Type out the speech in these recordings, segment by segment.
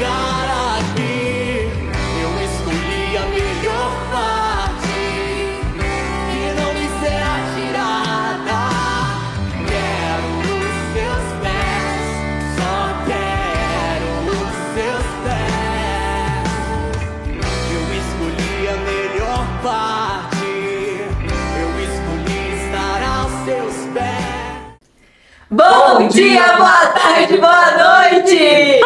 chegar aqui. Eu escolhi a melhor parte, que não me será tirada. Quero os seus pés, só quero os seus pés. Eu escolhi a melhor parte, eu escolhi estar aos seus pés. Bom dia, boa tarde, boa noite!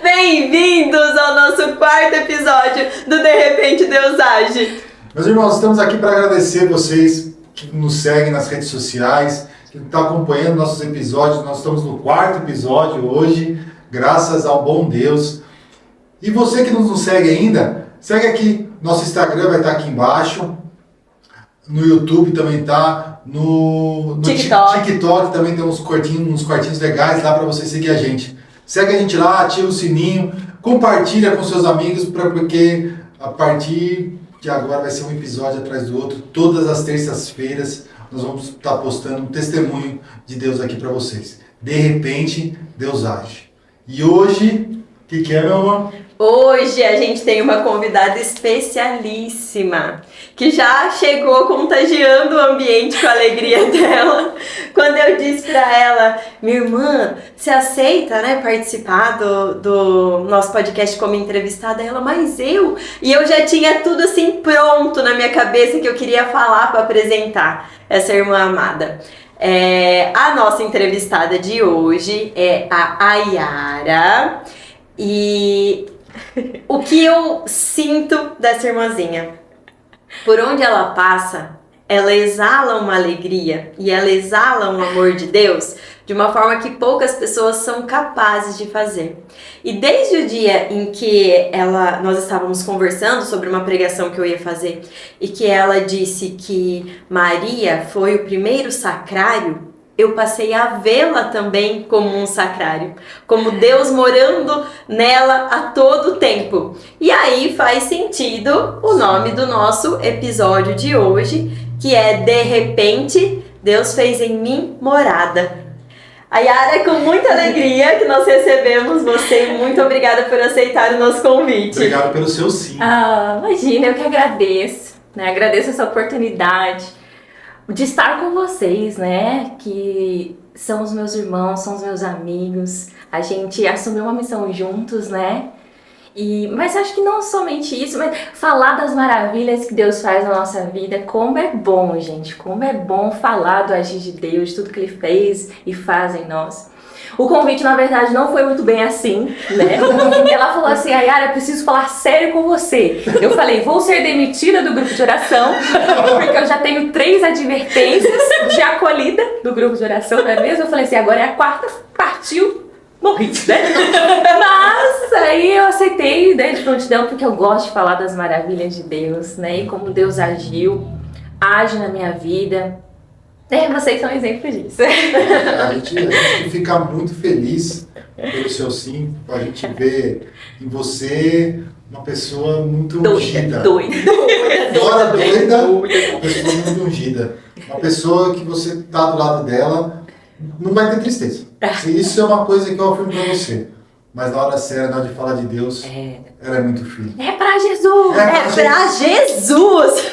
Bem-vindos ao nosso quarto episódio do De Repente Deus Age. Meus irmãos, estamos aqui para agradecer vocês que nos seguem nas redes sociais, que estão acompanhando nossos episódios. Nós estamos no quarto episódio hoje, graças ao bom Deus. E você que não nos segue ainda, segue aqui. Nosso Instagram vai estar aqui embaixo. No YouTube também tá. No TikTok também tem uns cortinhos legais lá para você seguir a gente. Segue a gente lá, ativa o sininho, compartilha com seus amigos, porque a partir de agora vai ser um episódio atrás do outro. Todas as terças-feiras nós vamos estar postando um testemunho de Deus aqui para vocês. De repente, Deus age. E hoje, o que é, meu amor? Hoje a gente tem uma convidada especialíssima, que já chegou contagiando o ambiente com a alegria dela. Quando eu disse pra ela, minha irmã, você aceita, né, participar do nosso podcast como entrevistada? Ela, mas eu? E eu já tinha tudo assim pronto na minha cabeça que eu queria falar para apresentar essa irmã amada. A nossa entrevistada de hoje é a Ayara. E o que eu sinto dessa irmãzinha? Por onde ela passa, ela exala uma alegria e ela exala um amor de Deus de uma forma que poucas pessoas são capazes de fazer. E desde o dia em que nós estávamos conversando sobre uma pregação que eu ia fazer e que ela disse que Maria foi o primeiro sacrário, eu passei a vê-la também como um sacrário, como Deus morando nela a todo tempo. E aí faz sentido o nome do nosso episódio de hoje, que é De Repente, Deus fez em mim morada. Ayara, é com muita alegria que nós recebemos você. Muito obrigada por aceitar o nosso convite. Obrigado pelo seu sim. Imagina, eu que agradeço, né? Agradeço essa oportunidade de estar com vocês, né, que são os meus irmãos, são os meus amigos, a gente assumiu uma missão juntos, né, mas acho que não somente isso, mas falar das maravilhas que Deus faz na nossa vida, como é bom, gente, como é bom falar do agir de Deus, de tudo que Ele fez e faz em nós. O convite, na verdade, não foi muito bem assim, né? Ela falou assim, Ayara, eu preciso falar sério com você. Eu falei, vou ser demitida do grupo de oração, porque eu já tenho 3 advertências de acolhida do grupo de oração, não é mesmo? Eu falei assim, agora é a 4ª, partiu, morri, né? Mas aí eu aceitei, né, de prontidão, porque eu gosto de falar das maravilhas de Deus, né? E como Deus agiu, age na minha vida. Vocês são exemplo disso. A gente fica muito feliz pelo seu sim, a gente vê em você uma pessoa muito ungida. Doida. Fora doida, uma pessoa muito ungida. Uma pessoa que você tá do lado dela, não vai ter tristeza. Isso é uma coisa que eu afirmo pra você. Mas na hora séria, na hora de falar de Deus, ela é muito firme. É pra Jesus! É pra Jesus!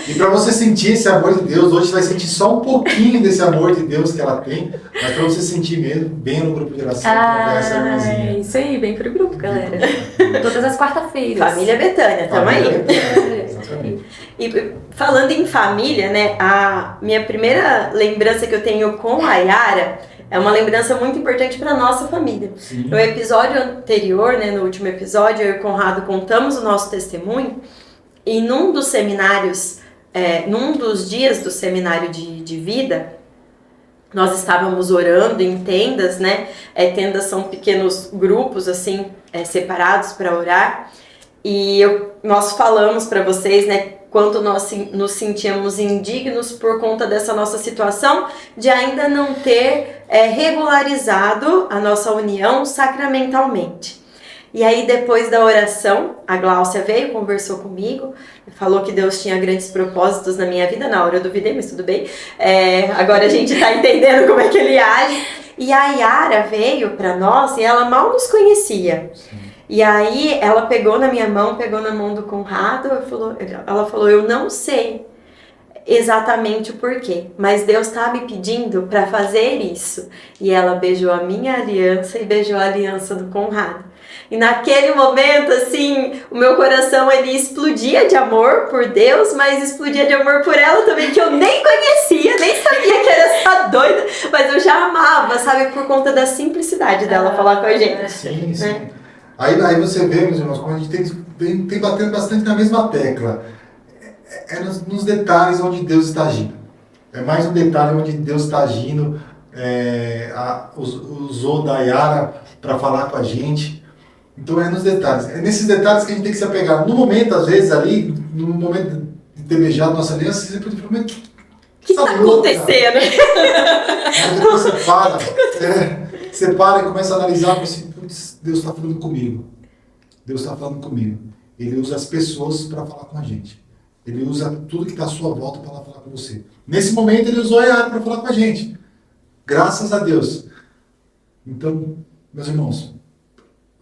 E pra você sentir esse amor de Deus, hoje você vai sentir só um pouquinho desse amor de Deus que ela tem, mas pra você sentir mesmo, bem no grupo de oração, essa irmãzinha. Isso aí, vem pro grupo, galera. Todas as quarta-feiras. Família Betânia, tamo aí. Exatamente. E falando em família, né, a minha primeira lembrança que eu tenho com a Ayara é uma lembrança muito importante para nossa família. Sim. No episódio anterior, né, no último episódio, eu e o Conrado contamos o nosso testemunho e num dos seminários, num dos dias do seminário de vida, nós estávamos orando em tendas, né? Tendas são pequenos grupos assim separados para orar e nós falamos para vocês, né? Quanto nós nos sentíamos indignos por conta dessa nossa situação de ainda não ter regularizado a nossa união sacramentalmente. E aí, depois da oração, a Gláucia veio, conversou comigo, falou que Deus tinha grandes propósitos na minha vida. Na hora eu duvidei, mas tudo bem. Agora a gente tá entendendo como é que ele age. E a Yara veio pra nós e ela mal nos conhecia. E aí, ela pegou na minha mão, pegou na mão do Conrado, ela falou, eu não sei exatamente o porquê, mas Deus tá me pedindo para fazer isso. E ela beijou a minha aliança e beijou a aliança do Conrado. E naquele momento, assim, o meu coração, ele explodia de amor por Deus, mas explodia de amor por ela também, que eu nem conhecia, nem sabia que era essa doida, mas eu já amava, sabe, por conta da simplicidade dela falar com a gente. Sim, sim. Né? Aí você vê, meus irmãos, como a gente tem batendo bastante na mesma tecla. É nos detalhes onde Deus está agindo. É mais um detalhe onde Deus está agindo. Usou da Yara para falar com a gente. Então é nos detalhes. É nesses detalhes que a gente tem que se apegar. No momento, às vezes, ali, no momento de ter beijado nossa aliança, você pode falar, mas o que está acontecendo? Aí depois você para e começa a analisar assim, putz, Deus está falando comigo. Deus está falando comigo. Ele usa as pessoas para falar com a gente. Ele usa tudo que está à sua volta para falar com você. Nesse momento, ele usou a Yara para falar com a gente. Graças a Deus. Então, meus irmãos,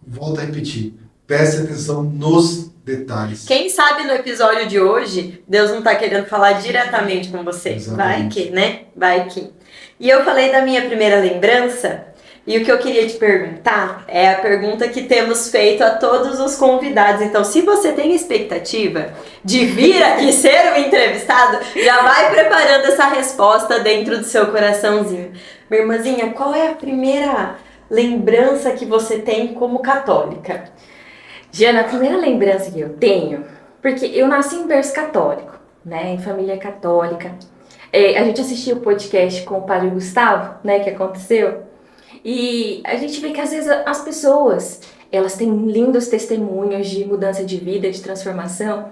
volto a repetir. Preste atenção nos detalhes. Quem sabe no episódio de hoje, Deus não está querendo falar diretamente com você. Exatamente. Vai que, né? Vai que. E eu falei da minha primeira lembrança. E o que eu queria te perguntar é a pergunta que temos feito a todos os convidados. Então, se você tem expectativa de vir aqui ser o entrevistado, já vai preparando essa resposta dentro do seu coraçãozinho. Minha irmãzinha, qual é a primeira lembrança que você tem como católica? Jana, a primeira lembrança que eu tenho, porque eu nasci em berço católico, né, em família católica. A gente assistiu o podcast com o Padre Gustavo, né, que aconteceu. E a gente vê que às vezes as pessoas, elas têm lindos testemunhos de mudança de vida, de transformação.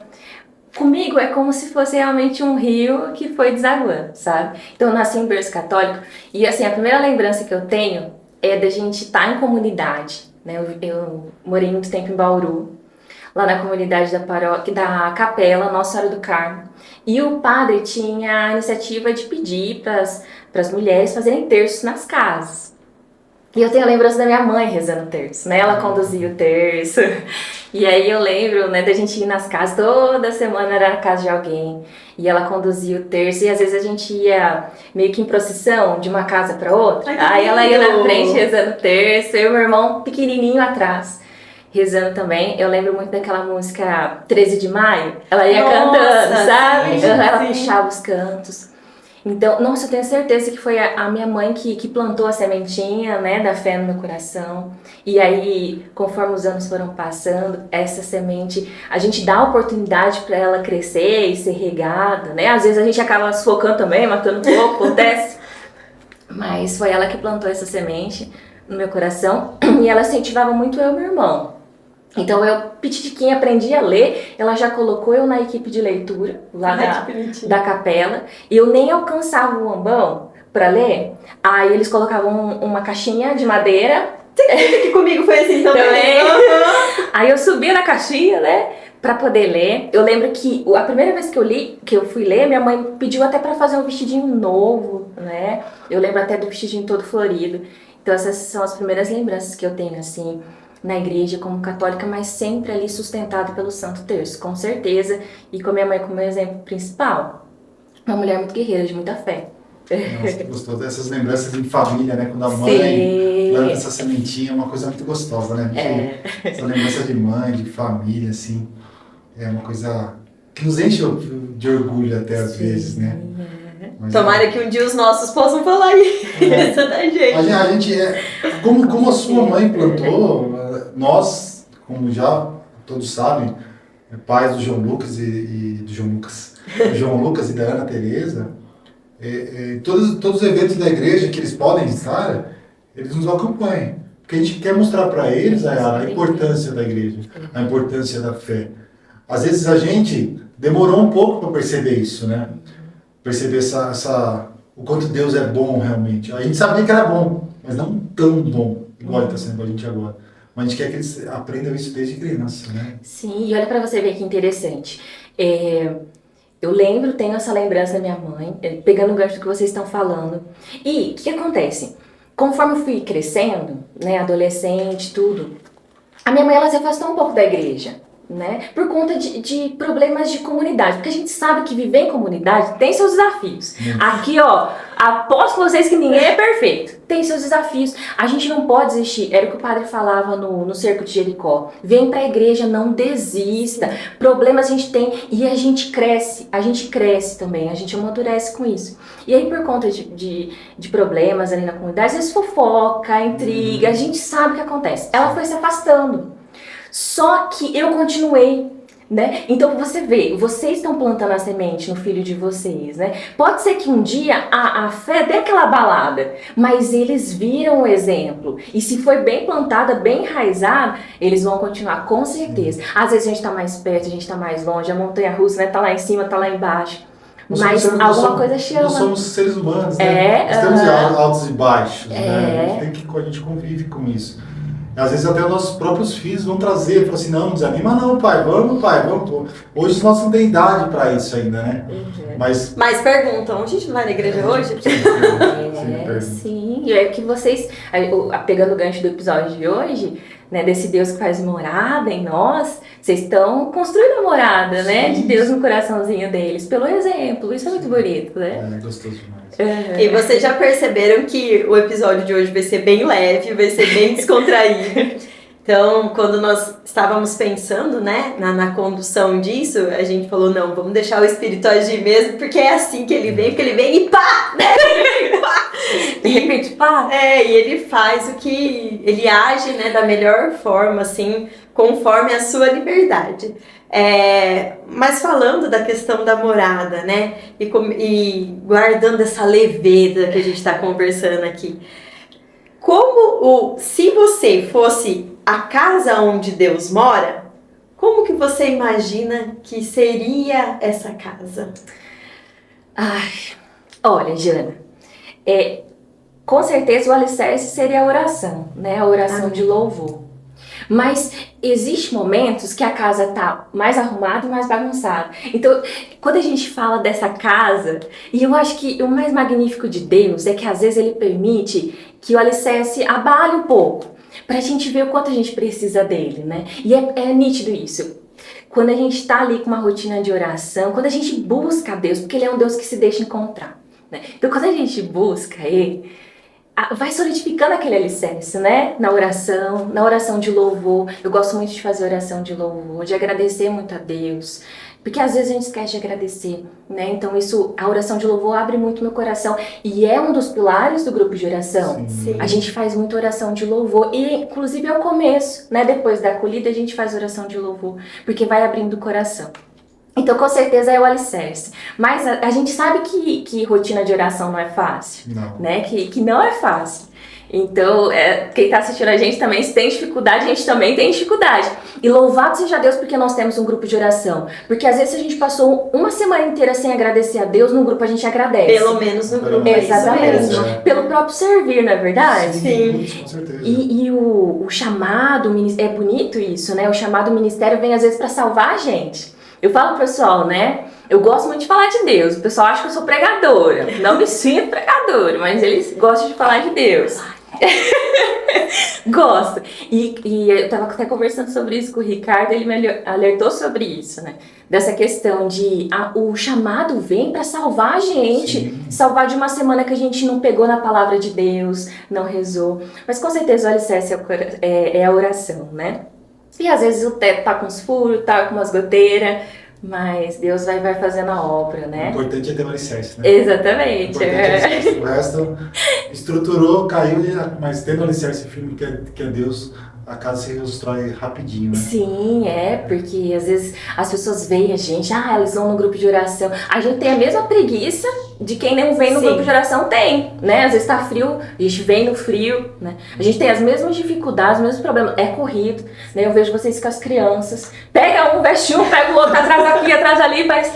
Comigo é como se fosse realmente um rio que foi desaguando, sabe? Então eu nasci em berço católico e assim, a primeira lembrança que eu tenho é da gente estar em comunidade, né? Eu morei muito tempo em Bauru, lá na comunidade da paróquia, da capela Nossa Senhora do Carmo. E o padre tinha a iniciativa de pedir para as mulheres fazerem terços nas casas. E eu tenho a lembrança da minha mãe rezando o terço, né? Ela conduzia o terço. E aí eu lembro, né, da gente ir nas casas, toda semana era na casa de alguém. E ela conduzia o terço. E às vezes a gente ia meio que em procissão, de uma casa para outra. Aí ela ia na frente rezando o terço, eu e meu irmão pequenininho atrás, rezando também. Eu lembro muito daquela música 13 de Maio. Ela ia cantando, sabe? Sim, ela sim. puxava os cantos. Então, nossa, eu tenho certeza que foi a minha mãe que plantou a sementinha, né, da fé no meu coração. E aí, conforme os anos foram passando, essa semente, a gente dá a oportunidade para ela crescer e ser regada, né? Às vezes a gente acaba sufocando também, matando um pouco, acontece. Mas foi ela que plantou essa semente no meu coração e ela incentivava muito eu e meu irmão. Então eu, pitiquinha, aprendi a ler, ela já colocou eu na equipe de leitura, lá da capela, e eu nem alcançava o ambão para ler, aí eles colocavam uma caixinha de madeira. Você acredita que comigo foi assim também? Uhum. Aí eu subia na caixinha, né, para poder ler. Eu lembro que a primeira vez que eu fui ler, minha mãe pediu até para fazer um vestidinho novo, né, eu lembro até do vestidinho todo florido. Então essas são as primeiras lembranças que eu tenho, assim, na igreja como católica, mas sempre ali sustentada pelo Santo Terço, com certeza, e com a minha mãe como exemplo principal. Uma mulher muito guerreira, de muita fé. Nossa, que gostoso. Essas lembranças em família, né? Quando a mãe planta essa sementinha, é uma coisa muito gostosa, né? Essa lembrança de mãe, de família, assim, é uma coisa que nos enche de orgulho até às vezes, né? Mas tomara que um dia os nossos possam falar isso da gente. A gente como a sua mãe plantou, nós, como já todos sabem, pais do João Lucas do João Lucas e da Ana Teresa, todos os eventos da igreja que eles podem estar, eles nos acompanham. Porque a gente quer mostrar para eles a importância da igreja, a importância da fé. Às vezes a gente demorou um pouco para perceber isso, né? Perceber o quanto Deus é bom realmente. A gente sabia que era bom, mas não tão bom, igual ele está sendo para a gente agora. mas a gente quer que eles aprendam isso desde criança, né? Sim, e olha pra você ver que interessante. Eu lembro, tenho essa lembrança da minha mãe, pegando o gancho do que vocês estão falando. E o que acontece? Conforme eu fui crescendo, né, adolescente, tudo, a minha mãe ela se afastou um pouco da igreja, né, por conta de problemas de comunidade, porque a gente sabe que viver em comunidade tem seus desafios. Aqui, ó, aposto com vocês que ninguém é perfeito, tem seus desafios, a gente não pode desistir, era o que o padre falava no cerco de Jericó, vem pra igreja, não desista, problemas a gente tem e a gente cresce também, a gente amadurece com isso. E aí por conta de problemas ali na comunidade, às vezes fofoca, intriga, a gente sabe o que acontece. Ela foi se afastando. Só que eu continuei, né? Então você vê, vocês estão plantando a semente no filho de vocês, né? Pode ser que um dia a fé dê aquela balada, mas eles viram o exemplo. E se foi bem plantada, bem enraizada, eles vão continuar, com certeza. Às vezes a gente tá mais perto, a gente tá mais longe, a montanha-russa, né? Tá lá em cima, tá lá embaixo. Mas alguma coisa chama. Nós somos seres humanos, né? Nós temos altos e baixos, né? A gente convive com isso. Às vezes até os nossos próprios filhos vão trazer, falam assim, não desanima não, pai, vamos. Hoje nós não tem idade para isso ainda, né? Mas perguntam, a gente não vai na igreja hoje? Sim, e é que vocês, pegando o gancho do episódio de hoje, né, desse Deus que faz morada em nós, vocês estão construindo a morada, né, de Deus no coraçãozinho deles, pelo exemplo, isso é muito bonito, né? É gostoso demais. E vocês já perceberam que o episódio de hoje vai ser bem leve, vai ser bem descontraído. Então, quando nós estávamos pensando, né, na condução disso, a gente falou, não, vamos deixar o Espírito agir mesmo, porque é assim que ele vem, porque ele vem e pá, né? De repente, pá. E ele faz o que... Ele age, né, da melhor forma, assim, conforme a sua liberdade. Mas falando da questão da morada, né, e guardando essa leveza que a gente está conversando aqui, se você fosse a casa onde Deus mora, como que você imagina que seria essa casa? Ai, olha, Jana, com certeza o alicerce seria a oração, né, a oração de louvor. Mas existem momentos que a casa tá mais arrumada e mais bagunçada. Então, quando a gente fala dessa casa, e eu acho que o mais magnífico de Deus é que às vezes Ele permite que o alicerce abale um pouco, pra gente ver o quanto a gente precisa dele, né? E é nítido isso. Quando a gente tá ali com uma rotina de oração, quando a gente busca a Deus, porque Ele é um Deus que se deixa encontrar, né? Então, quando a gente busca Ele, vai solidificando aquele alicerce, né? Na oração de louvor. Eu gosto muito de fazer oração de louvor, de agradecer muito a Deus. Porque às vezes a gente esquece de agradecer, né? Então a oração de louvor abre muito meu coração. E é um dos pilares do grupo de oração. Sim. A gente faz muita oração de louvor. E inclusive é o começo, né? Depois da acolhida a gente faz oração de louvor. Porque vai abrindo o coração. Então, com certeza é o alicerce. Mas a gente sabe que rotina de oração não é fácil. Não. Né? Que não é fácil. Então, quem está assistindo a gente também, se tem dificuldade, a gente também tem dificuldade. E louvado seja Deus porque nós temos um grupo de oração. Porque às vezes se a gente passou uma semana inteira sem agradecer a Deus, no grupo a gente agradece. Pelo menos no grupo. Exatamente. Pelo próprio servir, não é verdade? Sim. Com certeza. E o chamado, é bonito isso, né? O chamado ministério vem às vezes para salvar a gente. Eu falo pro pessoal, né? Eu gosto muito de falar de Deus. O pessoal acha que eu sou pregadora. Não me sinto pregadora, mas eles gostam de falar de Deus. Gosto. E eu tava até conversando sobre isso com o Ricardo, ele me alertou sobre isso, né? Dessa questão de o chamado vem para salvar a gente. Sim. Salvar de uma semana que a gente não pegou na palavra de Deus, não rezou. Mas com certeza o alicerce é a oração, né? E às vezes o teto tá com os furos, tá com umas goteiras, mas Deus vai fazendo a obra, né? O importante é ter um alicerce, né? Exatamente. O resto estruturou, caiu, mas tendo um alicerce firme que é Deus, a casa se reconstrói rapidinho, né? Sim, porque às vezes as pessoas veem a gente, eles vão no grupo de oração. A gente tem a mesma preguiça de quem não vem no grupo de oração tem, né? Às vezes tá frio, a gente vem no frio, né? A gente tem as mesmas dificuldades, os mesmos problemas, é corrido, né? Eu vejo vocês com as crianças, pega um, veste um, pega o outro, atrás aqui, atrás ali, mas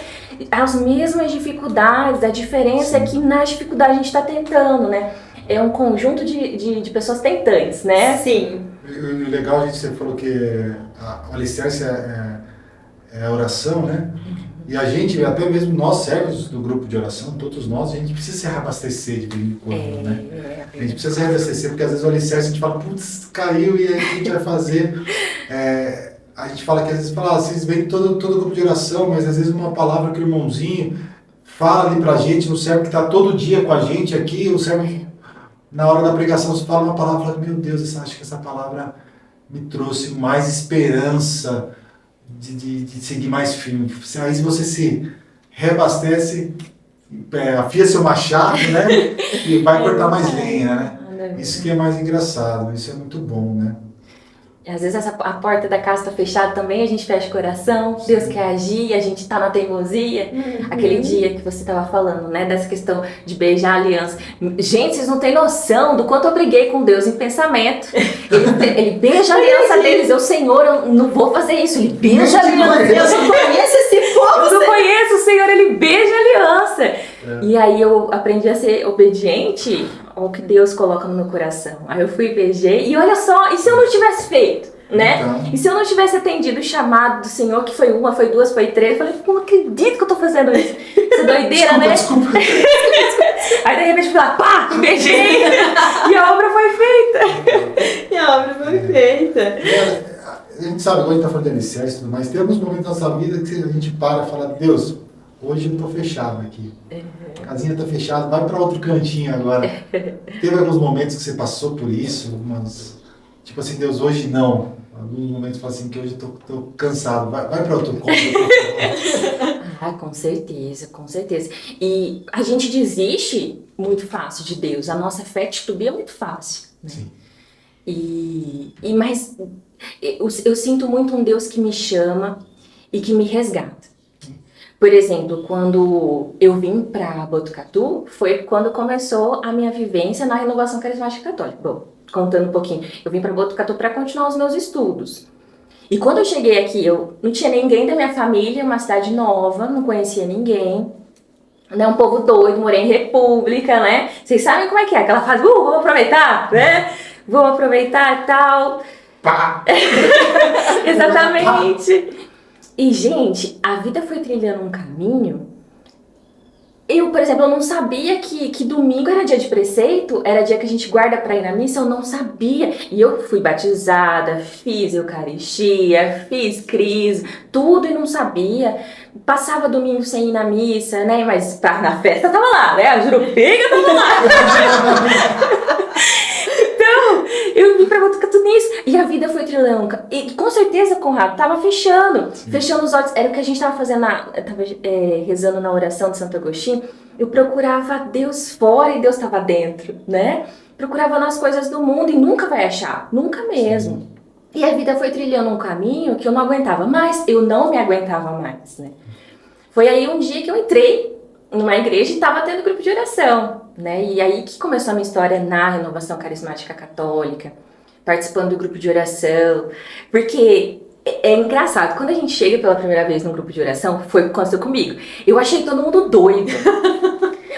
as mesmas dificuldades, a diferença é que na dificuldade a gente tá tentando, né? é um conjunto de pessoas tentantes, né? Sim. O legal, você falou que o alicerce é a oração, né? E a gente, até mesmo nós servos do grupo de oração, todos nós, a gente precisa se reabastecer de vez em quando, né? A gente precisa se reabastecer, porque às vezes o alicerce a gente fala, putz, caiu, e aí o que a gente vai fazer? A gente fala que às vezes vocês veem todo grupo de oração, mas às vezes uma palavra que o irmãozinho fala ali pra gente, no servo que está todo dia com a gente aqui, o servo, na hora da pregação, você fala uma palavra e fala, meu Deus, acho que essa palavra me trouxe mais esperança de seguir mais firme. Aí você se reabastece, afia seu machado, né? E vai cortar mais lenha, né? Isso que é mais engraçado, isso é muito bom, né? Às vezes a porta da casa está fechada também, a gente fecha o coração, Deus quer agir, a gente está na teimosia. Aquele dia que você estava falando, né, dessa questão de beijar a aliança. Gente, vocês não têm noção do quanto eu briguei com Deus em pensamento. Ele beija a aliança deles, eu, Senhor, eu não vou fazer isso. Ele beija a aliança. Eu não conheço esse povo. Eu não conheço o Senhor, ele beija a aliança. E aí eu aprendi a ser obediente ao que Deus coloca no meu coração. Aí eu fui e beijei, e olha só, e se eu não tivesse feito, né? Então. E se eu não tivesse atendido o chamado do Senhor, que foi uma, foi duas, foi três, eu falei, não acredito que eu tô fazendo isso. Isso é doideira, né? Desculpa. Aí de repente eu fui lá, pá, beijei, e a obra foi feita. E a obra foi feita. A gente sabe, agora a gente tá falando de alicerce e tudo mais, tem alguns momentos da nossa vida que a gente para e fala, Deus, hoje eu tô fechado aqui. A casinha tá fechada, vai para outro cantinho agora. Teve alguns momentos que você passou por isso, tipo assim, Deus, hoje não. Alguns momentos fala assim, que hoje eu tô cansado, vai para outro cômodo. Com certeza, com certeza. E a gente desiste muito fácil de Deus, a nossa fé titubeia muito fácil, né? Sim. Mas eu sinto muito um Deus que me chama e que me resgata. Por exemplo, quando eu vim para Botucatu, foi quando começou a minha vivência na Renovação Carismática Católica. Bom, contando um pouquinho, eu vim para Botucatu para continuar os meus estudos. E quando eu cheguei aqui, eu não tinha ninguém da minha família, uma cidade nova, não conhecia ninguém, né? Um povo doido, morei em república, né? Vocês sabem como é que é? Aquela fase, vamos aproveitar, né? Vamos aproveitar e tal. Pá! Exatamente. E, gente, a vida foi trilhando um caminho. Eu, por exemplo, eu não sabia que domingo era dia de preceito, era dia que a gente guarda pra ir na missa, eu não sabia. E eu fui batizada, fiz eucaristia, fiz crise, tudo e não sabia. Passava domingo sem ir na missa, né? Mas na festa tava lá, né? A Jurupinga tava lá. Então, eu vim pra Botucatu nisso. E a vida foi trilhando. E com certeza, Conrado, tava fechando. Sim. Fechando os olhos. Era o que a gente tava fazendo, tava rezando na oração de Santo Agostinho. Eu procurava Deus fora e Deus tava dentro, né? Procurava nas coisas do mundo e nunca vai achar. Nunca mesmo. Sim. E a vida foi trilhando um caminho que eu não aguentava mais. Eu não me aguentava mais, né? Foi aí um dia que eu entrei numa igreja e tava tendo grupo de oração, né? E aí que começou a minha história na Renovação Carismática Católica, participando do grupo de oração, porque é engraçado, quando a gente chega pela primeira vez num grupo de oração, foi o que aconteceu comigo, eu achei todo mundo doido,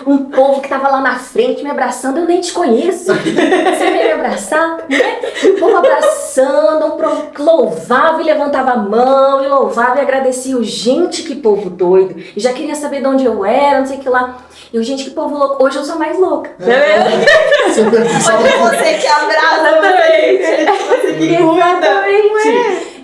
um povo que tava lá na frente me abraçando, eu nem te conheço, você veio me abraçar, né? O povo abraçando, um povo que louvava e levantava a mão, e louvava e agradecia, gente, que povo doido, e já queria saber de onde eu era, não sei o que lá. Eu, gente, que povo louco. Hoje eu sou mais louca. Hoje é você que abraça, você que cuida.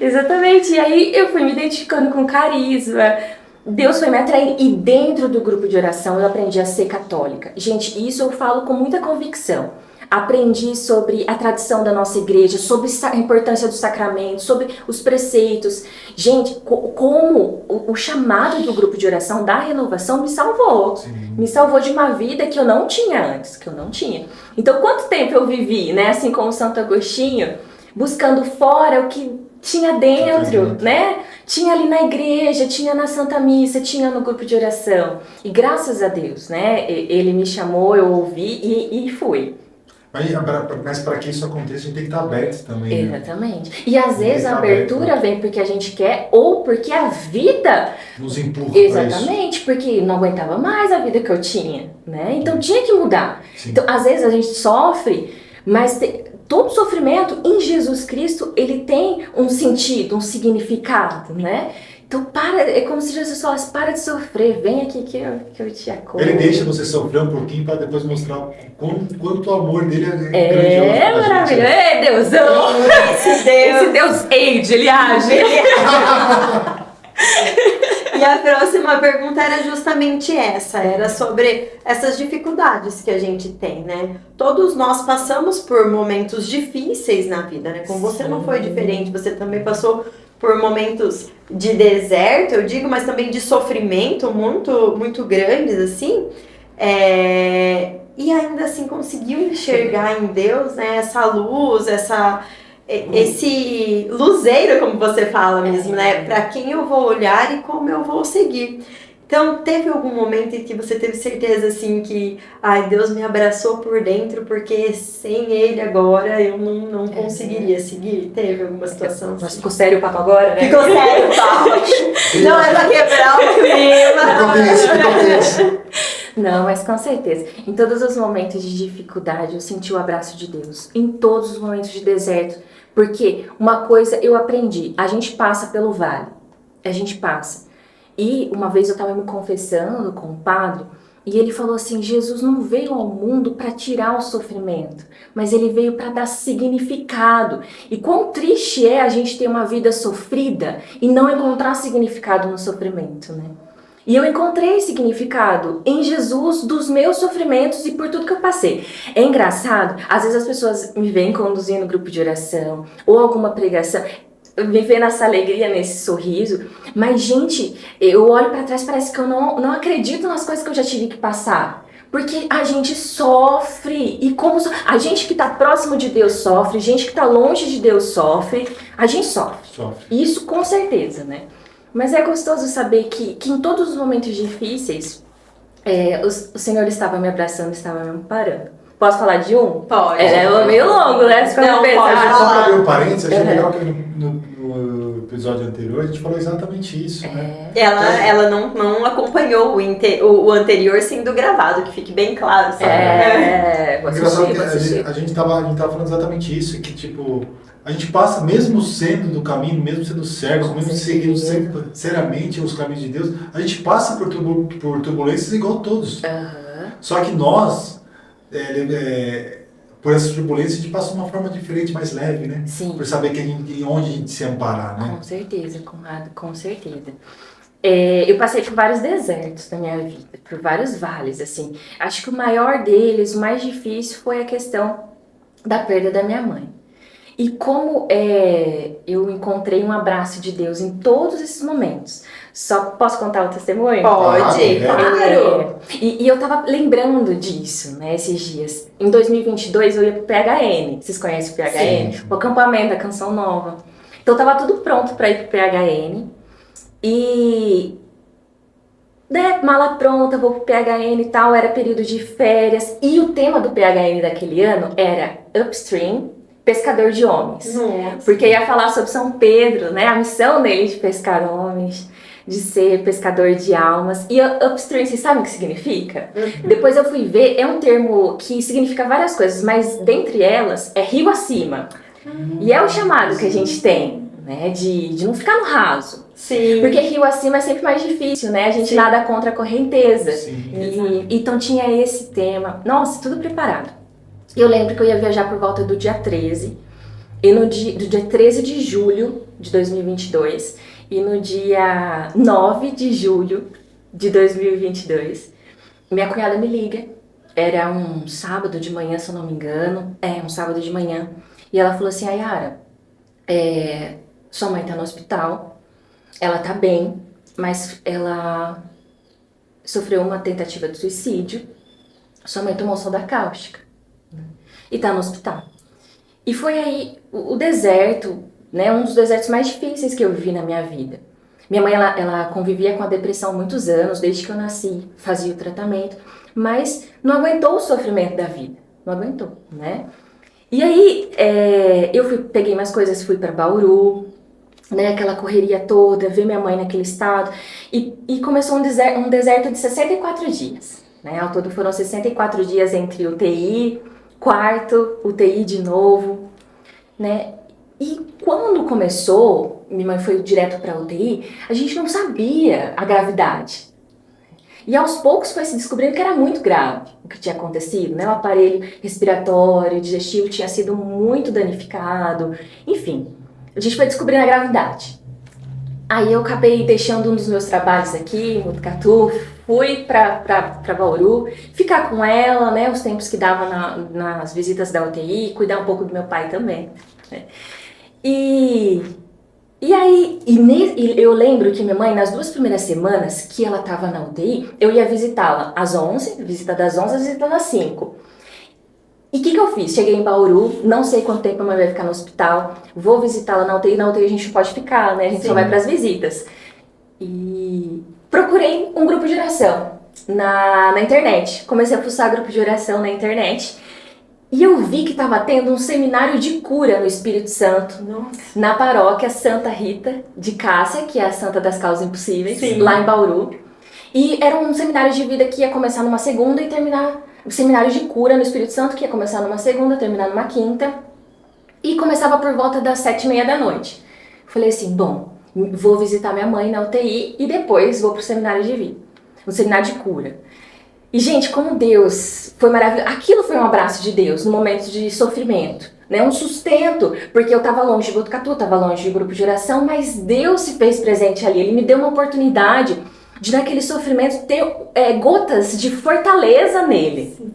Exatamente. E aí eu fui me identificando com carisma. Deus foi me atraindo. E dentro do grupo de oração eu aprendi a ser católica. Gente, isso eu falo com muita convicção. Aprendi sobre a tradição da nossa igreja, sobre a importância dos sacramentos, sobre os preceitos. Gente, como o chamado do grupo de oração da renovação me salvou. Sim. Me salvou de uma vida que eu não tinha antes, que eu não tinha. Então, quanto tempo eu vivi, né, assim como Santo Agostinho, buscando fora o que tinha dentro, né? Tinha ali na igreja, tinha na Santa Missa, tinha no grupo de oração. E graças a Deus, né, ele me chamou, eu ouvi e fui. Mas para que isso aconteça, a gente tem que estar aberto também. Né? Exatamente. E às vezes Tem a que estar abertura aberto, vem porque a gente quer ou porque a vida. Nos empurra para isso. Exatamente, porque não aguentava mais a vida que eu tinha, né? Então tinha que mudar. Sim. Então, às vezes a gente sofre, mas todo sofrimento em Jesus Cristo, ele tem um sentido, um significado, né? Então é como se Jesus falasse, para de sofrer, vem aqui que eu te acolho. Ele deixa você sofrer um pouquinho para depois mostrar quanto o amor dele é grandioso. É pra maravilhoso. gente. É Deusão. Esse Deus age, ele age. E a próxima pergunta era justamente essa, era sobre essas dificuldades que a gente tem, né? Todos nós passamos por momentos difíceis na vida, né? Com você não foi diferente, você também passou por momentos de deserto, eu digo, mas também de sofrimento muito, muito grandes, assim. E ainda assim conseguiu enxergar em Deus, né? Essa luz, esse luzeiro, como você fala mesmo, né? Para quem eu vou olhar e como eu vou seguir. Então, teve algum momento em que você teve certeza, assim, que Deus me abraçou por dentro, porque sem Ele agora eu não conseguiria seguir? Teve alguma situação assim? Mas ficou sério o papo agora, né? Ficou sério o papo. Não é pra quebrar o clima. Ficou tenso. Não, mas com certeza. Em todos os momentos de dificuldade, eu senti o abraço de Deus. Em todos os momentos de deserto. Porque uma coisa eu aprendi, a gente passa pelo vale. A gente passa. E uma vez eu estava me confessando com o padre, e ele falou assim, Jesus não veio ao mundo para tirar o sofrimento, mas ele veio para dar significado. E quão triste é a gente ter uma vida sofrida e não encontrar significado no sofrimento, né? E eu encontrei significado em Jesus dos meus sofrimentos e por tudo que eu passei. É engraçado, às vezes as pessoas me veem conduzindo grupo de oração ou alguma pregação, me vê nessa alegria, nesse sorriso, mas gente, eu olho pra trás, parece que eu não acredito nas coisas que eu já tive que passar. Porque a gente sofre, e como a gente que tá próximo de Deus sofre, gente que tá longe de Deus sofre, a gente sofre. Isso com certeza, né? Mas é gostoso saber que em todos os momentos difíceis, o Senhor estava me abraçando, estava me amparando. Posso falar de um? Pode. É meio longo, né? Não, pode falar. Só para abrir um parênteses, achei legal que no episódio anterior a gente falou exatamente isso, né? Ela não acompanhou o anterior sendo gravado, que fique bem claro, sabe? Engraçado que a gente tava falando exatamente isso, que tipo, a gente passa, mesmo sendo do caminho, mesmo sendo cegos, mesmo seguindo sinceramente os caminhos de Deus, a gente passa por turbulências igual todos. Só que nós, por essas turbulências, a gente passa de uma forma diferente, mais leve, né? Sim. Por saber onde a gente se amparar, né? Com certeza, Conrado, com certeza. Eu passei por vários desertos na minha vida, por vários vales, assim. Acho que o maior deles, o mais difícil, foi a questão da perda da minha mãe. E como eu encontrei um abraço de Deus em todos esses momentos. Só posso contar o testemunho? Pode, claro. E eu tava lembrando disso, né, esses dias. Em 2022 eu ia pro PHN. Vocês conhecem o PHN? Sim. O acampamento da Canção Nova. Então tava tudo pronto pra ir pro PHN. E... mala pronta, vou pro PHN e tal. Era período de férias. E o tema do PHN daquele ano era Upstream, pescador de homens. Nossa. Porque ia falar sobre São Pedro, né? A missão dele de pescar homens, de ser pescador de almas. E upstream, vocês sabem o que significa? Depois eu fui ver, é um termo que significa várias coisas, mas dentre elas é rio acima. E é o chamado que a gente tem, né? De não ficar no raso. Sim. Porque rio acima é sempre mais difícil, né? A gente nada contra a correnteza. Sim. Então tinha esse tema. Nossa, tudo preparado. Eu lembro que eu ia viajar por volta do dia 13, e do dia 13 de julho de 2022, e no dia 9 de julho de 2022, minha cunhada me liga. Era um sábado de manhã, se eu não me engano. Um sábado de manhã. E ela falou assim, Ayara, sua mãe tá no hospital, ela tá bem, mas ela sofreu uma tentativa de suicídio, sua mãe tomou soda cáustica. E tá no hospital. E foi aí o deserto, né, um dos desertos mais difíceis que eu vivi na minha vida. Minha mãe, ela convivia com a depressão há muitos anos, desde que eu nasci, fazia o tratamento, mas não aguentou o sofrimento da vida. não aguentou, né? E aí, peguei minhas coisas, fui para Bauru, né, aquela correria toda, ver minha mãe naquele estado, e começou um deserto de 64 dias, né? Ao todo foram 64 dias entre UTI, quarto, UTI de novo, né? E quando começou, minha mãe foi direto para UTI, a gente não sabia a gravidade. E aos poucos foi se descobrindo que era muito grave o que tinha acontecido, né? O aparelho respiratório, digestivo tinha sido muito danificado, enfim, a gente foi descobrindo a gravidade. Aí eu acabei deixando um dos meus trabalhos aqui, em Botucatu, fui para Bauru, ficar com ela, né? Os tempos que dava nas visitas da UTI, cuidar um pouco do meu pai também, né? E aí, eu lembro que minha mãe, nas 2 primeiras semanas que ela estava na UTI, eu ia visitá-la às 11, visita das 11, visita das 5. E o que eu fiz? Cheguei em Bauru, não sei quanto tempo a mãe vai ficar no hospital, vou visitá-la na UTI a gente não pode ficar, né? A gente só vai para as visitas. E procurei um grupo de oração na internet. Comecei a fuçar grupo de oração na internet. E eu vi que estava tendo um seminário de cura no Espírito Santo, na paróquia Santa Rita de Cássia, que é a Santa das Causas Impossíveis, lá em Bauru. E era um seminário de vida que ia começar numa segunda e terminar... O seminário de cura no Espírito Santo, que ia começar numa segunda, terminar numa quinta. E começava por volta das 7h30 da noite. Falei assim, bom, vou visitar minha mãe na UTI e depois vou pro seminário de vida. Um seminário de cura. E, gente, como Deus foi maravilhoso. Aquilo foi um abraço de Deus no momento de sofrimento, né? Um sustento, porque eu estava longe de Botucatu, estava longe de grupo de oração, mas Deus se fez presente ali. Ele me deu uma oportunidade de, naquele sofrimento, ter gotas de fortaleza nele. Sim.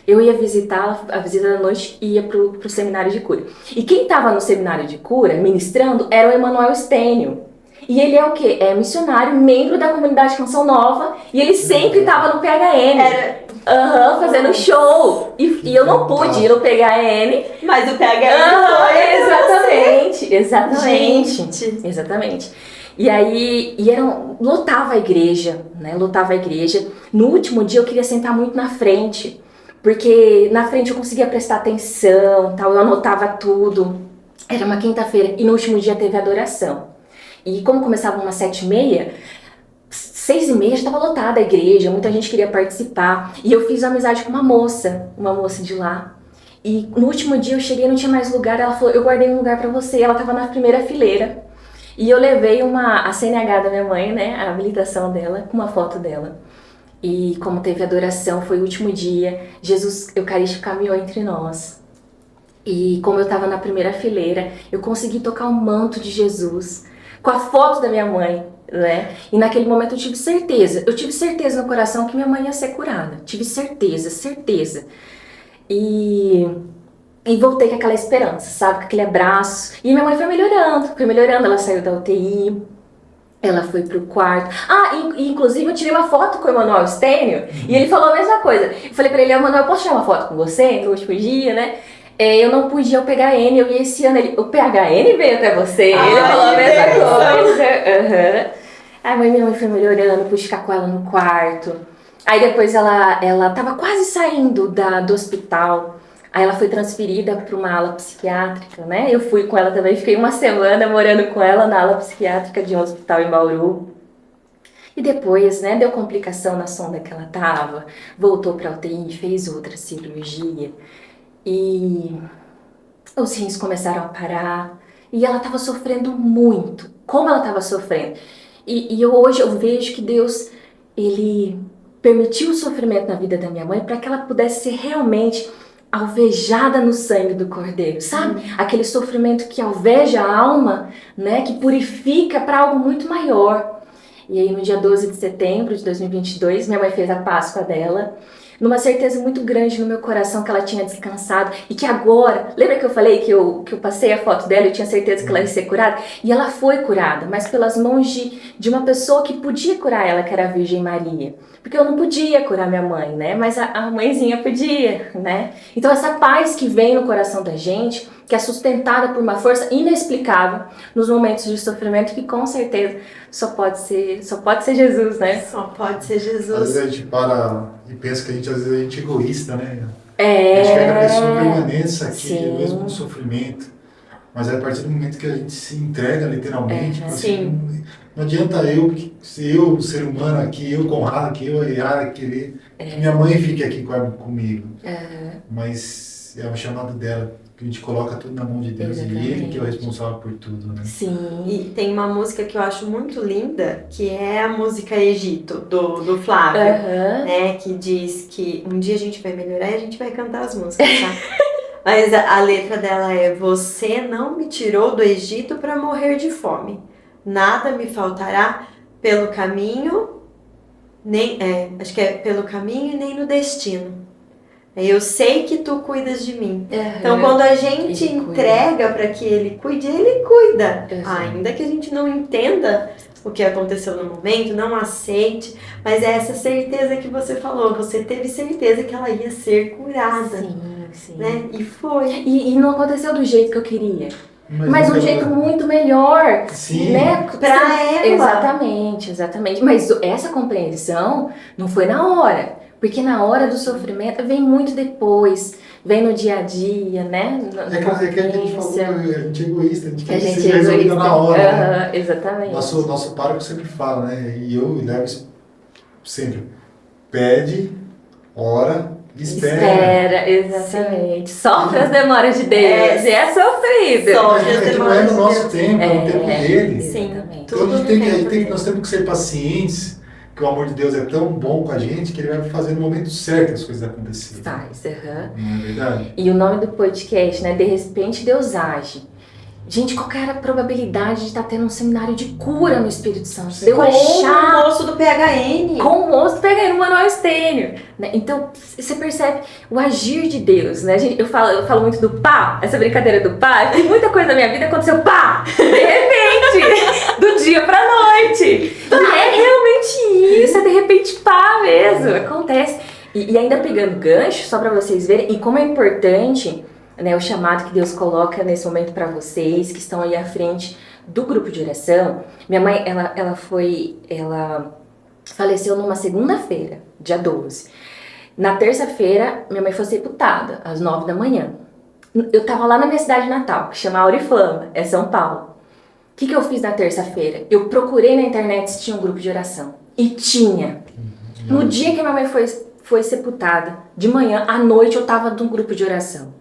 Eu ia visitá-la, a visita da noite, e ia pro seminário de cura. E quem estava no seminário de cura, ministrando, era o Emanuel Stênio. E ele é o quê? É missionário, membro da comunidade Canção Nova, e ele sempre estava no PHN. Fazendo show. E eu não pude ir no PHN. Mas o PHN foi. Exatamente. E aí, lotava a igreja, né? Lotava a igreja. No último dia eu queria sentar muito na frente, porque na frente eu conseguia prestar atenção, tal, eu anotava tudo. Era uma quinta-feira e no último dia teve adoração. E como começava umas 7h30, 6h30 já estava lotada a igreja, muita gente queria participar. E eu fiz amizade com uma moça de lá. E no último dia eu cheguei, não tinha mais lugar, ela falou, eu guardei um lugar para você. Ela estava na primeira fileira. E eu levei a CNH da minha mãe, né, a habilitação dela, com uma foto dela. E como teve adoração, foi o último dia, Jesus Eucarístico caminhou entre nós. E como eu estava na primeira fileira, eu consegui tocar o manto de Jesus com a foto da minha mãe, né? E naquele momento eu tive certeza no coração que minha mãe ia ser curada. Tive certeza. E voltei com aquela esperança, sabe? Com aquele abraço. E minha mãe foi melhorando. Ela saiu da UTI, ela foi pro quarto. Inclusive eu tirei uma foto com o Emanuel Stênio e ele falou a mesma coisa. Eu falei pra ele, Emanuel, posso tirar uma foto com você no último dia, né? Eu não podia o PHN, eu ia esse ano. O PHN veio até você, ele falou a mesma coisa. Aí minha mãe foi melhorando, pude ficar com ela no quarto. Aí depois ela tava quase saindo do hospital. Aí ela foi transferida para uma ala psiquiátrica, né? Eu fui com ela também, fiquei uma semana morando com ela na ala psiquiátrica de um hospital em Bauru. E depois, né, deu complicação na sonda que ela tava, voltou pra UTI, fez outra cirurgia. E os rins começaram a parar e ela estava sofrendo muito. Como ela estava sofrendo? E hoje eu vejo que Deus, ele permitiu o sofrimento na vida da minha mãe para que ela pudesse ser realmente alvejada no sangue do Cordeiro, sabe? Aquele sofrimento que alveja a alma, né? Que purifica para algo muito maior. E aí no dia 12 de setembro de 2022, minha mãe fez a Páscoa dela, numa certeza muito grande no meu coração que ela tinha descansado e que agora, lembra que eu falei que eu passei a foto dela e eu tinha certeza que ela ia ser curada? E ela foi curada, mas pelas mãos de uma pessoa que podia curar ela, que era a Virgem Maria. Porque eu não podia curar minha mãe, né? Mas a mãezinha podia, né? Então essa paz que vem no coração da gente, que é sustentada por uma força inexplicável nos momentos de sofrimento, que com certeza só pode ser Jesus, né? Só pode ser Jesus. Às vezes a gente para e pensa que às vezes a gente é egoísta, né? A gente quer que a pessoa permaneça aqui, Sim. mesmo com sofrimento. Mas é a partir do momento que a gente se entrega literalmente, Sim. não adianta eu, o ser humano aqui, eu, Conrado aqui, eu, a Yara, querer que minha mãe fique aqui comigo. Mas é o chamado dela, que a gente coloca tudo na mão de Deus. Exatamente. E Ele que é o responsável por tudo, né? Sim. E tem uma música que eu acho muito linda, que é a música Egito, do Flávio. Né, que diz que um dia a gente vai melhorar e a gente vai cantar as músicas, tá? Mas a letra dela é: você não me tirou do Egito para morrer de fome. Nada me faltará pelo caminho, acho que é pelo caminho e nem no destino. Eu sei que tu cuidas de mim. Então, quando a gente Ele cuida. entrega para que ele cuide, ele cuida. Uhum. Ainda que a gente não entenda o que aconteceu no momento, não aceite, mas é essa certeza que você falou. Você teve certeza que ela ia ser curada, Sim. né? E foi. E não aconteceu do jeito que eu queria. Mas um jeito muito melhor, Sim. né? Pra ela. Exatamente. Mas essa compreensão não foi na hora. Porque na hora do sofrimento vem muito depois. Vem no dia a dia, né? É que a gente falou, a gente é egoísta, a gente quer A que gente seja é resolvido egoísta. na hora, né? Exatamente. Nosso pároco sempre fala, né? E eu levo isso sempre. Pede, ora, espera. Exatamente. Sofre as demoras de Deus. E é sofrido. Sofre. É que não é no nosso tempo, é no tempo dele. Sim. Exatamente. Então a gente nós temos que ser pacientes, que o amor de Deus é tão bom com a gente que ele vai fazer no momento certo as coisas acontecerem. Faz, Não é verdade? E o nome do podcast, né? De repente Deus age. Gente, qual que era a probabilidade de estar tendo um seminário de cura no Espírito Santo? Com o moço do PHN. Com o moço pegando o Manuel Estênio, né? Então, você percebe o agir de Deus, né? Eu falo muito do pá, essa brincadeira do pá. Tem muita coisa na minha vida aconteceu pá, de repente, do dia pra noite. E é realmente isso, é de repente pá mesmo, acontece. E ainda pegando gancho, só pra vocês verem, e como é importante, né, o chamado que Deus coloca nesse momento pra vocês, que estão aí à frente do grupo de oração. Minha mãe, ela faleceu numa segunda-feira, dia 12. Na terça-feira, minha mãe foi sepultada, às 9 da manhã. Eu tava lá na minha cidade natal, que chama Auriflama, é São Paulo. O que eu fiz na terça-feira? Eu procurei na internet se tinha um grupo de oração. E tinha. No dia que minha mãe foi sepultada, de manhã, à noite, eu tava num grupo de oração.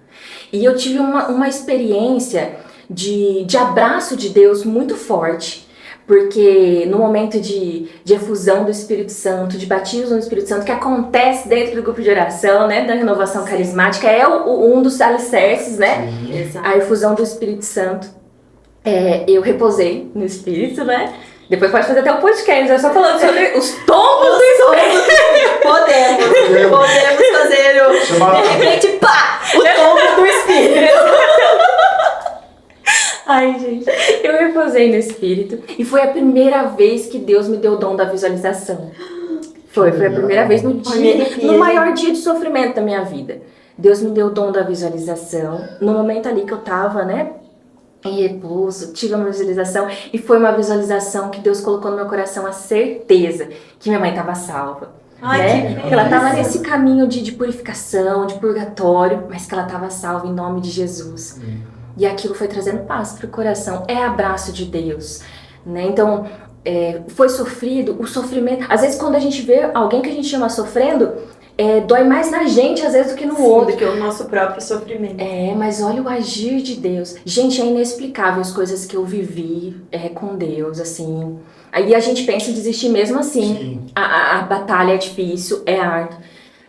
E eu tive uma experiência de abraço de Deus muito forte. Porque no momento de efusão do Espírito Santo, de batismo no Espírito Santo, que acontece dentro do grupo de oração, né, da renovação carismática, é um dos alicerces, né? Exato. A efusão do Espírito Santo. Eu reposei no Espírito, né? Depois pode fazer até um podcast, já só falando sobre os tombos do Espírito. Podemos fazer de repente, pá, o tombo do Espírito. Ai, gente, eu reposei no Espírito e foi a primeira vez que Deus me deu o dom da visualização. Foi a primeira vez no maior dia de sofrimento da minha vida. Deus me deu o dom da visualização. No momento ali que eu tava, né, em repouso, tive uma visualização e foi uma visualização que Deus colocou no meu coração a certeza que minha mãe estava salva. Ai, né? que Que ela estava beleza. nesse caminho de purificação, de purgatório, mas que ela estava salva em nome de Jesus. E aquilo foi trazendo paz para o coração. É abraço de Deus, né? Então, foi sofrido, o sofrimento... Às vezes, quando a gente vê alguém que a gente chama sofrendo, dói mais na gente, às vezes, do que no outro. Do que o nosso próprio sofrimento. Mas olha o agir de Deus. Gente, é inexplicável as coisas que eu vivi com Deus, assim. Aí a gente pensa em desistir mesmo assim. Sim. A batalha é difícil, é árduo.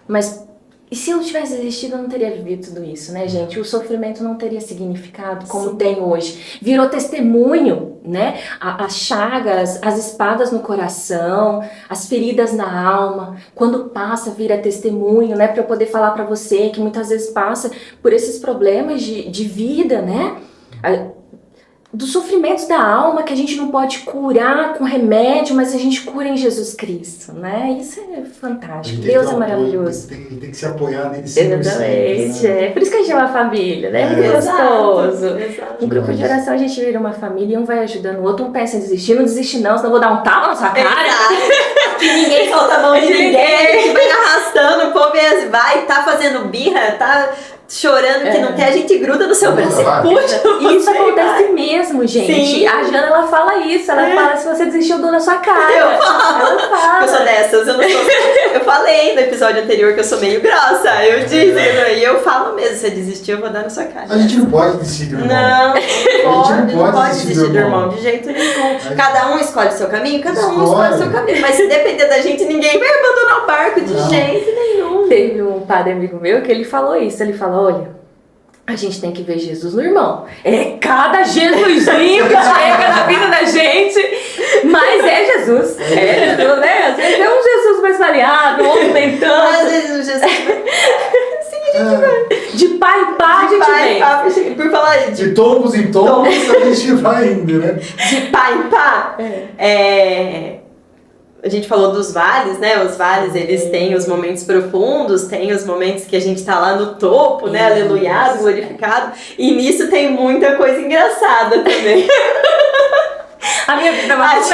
Mas... E se eu tivesse desistido, eu não teria vivido tudo isso, né, gente? O sofrimento não teria significado como Sim. tem hoje. Virou testemunho, né? As chagas, as espadas no coração, as feridas na alma. Quando passa, vira testemunho, né? Pra eu poder falar pra você que muitas vezes passa por esses problemas de vida, né? Dos sofrimentos da alma que a gente não pode curar com remédio, mas a gente cura em Jesus Cristo, né? Isso é fantástico. Deus é maravilhoso. Tem que se apoiar nele 100%. Exatamente. Né? Por isso que a gente é uma família, né? Muito Exato, gostoso. exato. Um grupo de oração a gente vira uma família e um vai ajudando o outro, um pensa em desistir, não desiste não, senão eu vou dar um tapa na sua cara. que ninguém solta a mão de ninguém, que vai arrastando, o povo vai, tá fazendo birra, tá chorando que não quer, a gente gruda no seu braço e puxa. E isso acontece mesmo, gente. Sim. A Jana, ela fala isso. Ela fala, se você desistir, eu dou na sua cara. Eu falo. Ela fala. Eu sou dessas, eu falei no episódio anterior que eu sou meio grossa. Eu disse, e eu falo mesmo, se você desistir, eu vou dar na sua cara. A gente não pode desistir do irmão. Não pode desistir do irmão de jeito nenhum. Cada um escolhe seu caminho, cada um escolhe seu caminho. Mas se depender da gente, ninguém vai abandonar o barco de jeito nenhum. Teve um padre amigo meu que ele falou isso. Ele falou, olha, a gente tem que ver Jesus no irmão. É cada Jesusinho que chega na vida da gente, mas é Jesus. É Jesus, né? Às vezes é um Jesus mais variado, outro nem tanto. Às vezes o Jesus... Sim, a gente vai. De pai em pá, a gente vem. Pá, por falar De tombos em tombos, a gente vai indo, né? de pá em pá, a gente falou dos vales, né? Os vales, eles têm os momentos profundos, tem os momentos que a gente tá lá no topo, né? Aleluiado, glorificado. E nisso tem muita coisa engraçada também. A minha vida é mais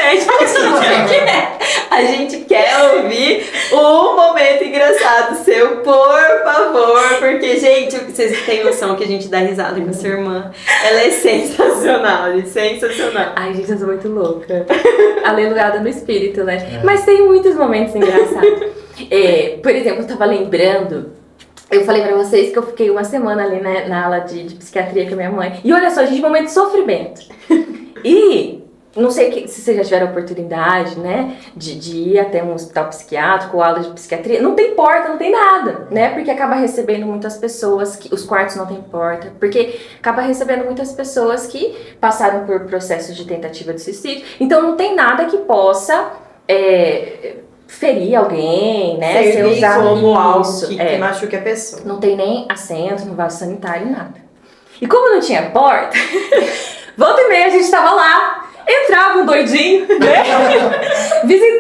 A gente quer ouvir um momento engraçado seu, por favor. Porque, gente, vocês têm noção que a gente dá risada com a sua irmã. Ela é sensacional, sensacional. Ai, gente, eu sou muito louca. Aleluiada no espírito, né? Mas tem muitos momentos engraçados. Por exemplo, eu tava lembrando... Eu falei pra vocês que eu fiquei uma semana ali, né, na aula de psiquiatria com a minha mãe. E olha só, gente, momento de sofrimento. E... Não sei se vocês já tiveram a oportunidade, né, de ir até um hospital psiquiátrico ou aula de psiquiatria. Não tem porta, não tem nada, né, porque acaba recebendo muitas pessoas, que os quartos não tem porta, porque acaba recebendo muitas pessoas que passaram por processos de tentativa de suicídio. Então não tem nada que possa ferir alguém, né, ser usado como algo isso. que machuque a pessoa. Não tem nem assento, no vaso sanitário, nada. E como não tinha porta, volta e meia a gente tava lá. Entrava um doidinho, né?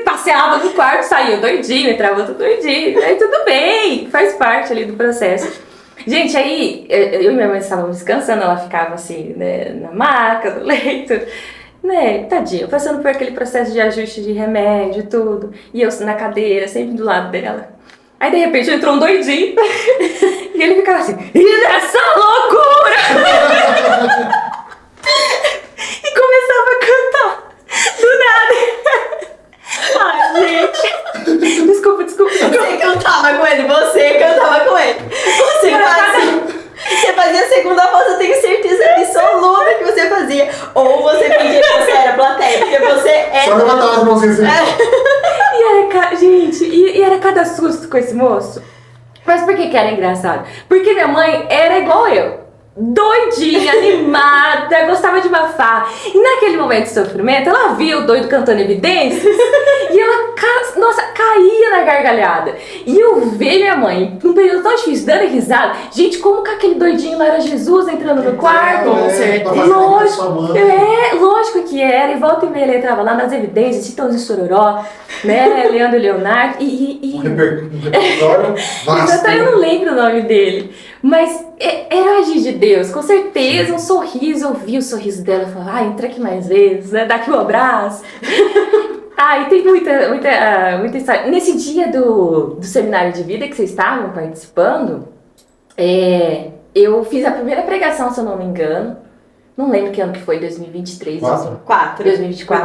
Passeava no quarto, saía um doidinho, entrava outro doidinho. Aí tudo bem, faz parte ali do processo. Gente, aí eu e minha mãe estávamos descansando, ela ficava assim, né, na maca, no leito, né, tadinha, passando por aquele processo de ajuste de remédio e tudo. E eu na cadeira, sempre do lado dela. Aí de repente entrou um doidinho e ele ficava assim, e nessa loucura! E começava a cantar. Do nada. Ai, gente. Desculpa. Você cantava com ele, Você fazia a segunda voz, eu tenho certeza absoluta que você fazia. Ou você fingia que você era plateia, porque você é... Só levantava as mãozinhas assim. Gente, e era cada susto com esse moço. Mas por que era engraçado? Porque minha mãe era igual eu. Doidinha, animada, gostava de bafar. E naquele momento de sofrimento, ela via o doido cantando evidências e ela, caía na gargalhada. E eu vi minha mãe, num período tão difícil, dando risada. Gente, como que aquele doidinho lá era Jesus entrando no quarto? Lógico que era. E volta e meia ele entrava lá nas evidências, Chitãozinho Chororó, né, Leandro e Leonardo. Um repertório vasto. Eu não lembro o nome dele. Mas era agir de Deus, com certeza, um sorriso. Eu vi o sorriso dela e falei, entra aqui mais vezes, né? Dá aqui um abraço. E tem muita história. Nesse dia do seminário de vida que vocês estavam participando, eu fiz a primeira pregação, se eu não me engano. Não lembro que ano que foi, 2023. 2024.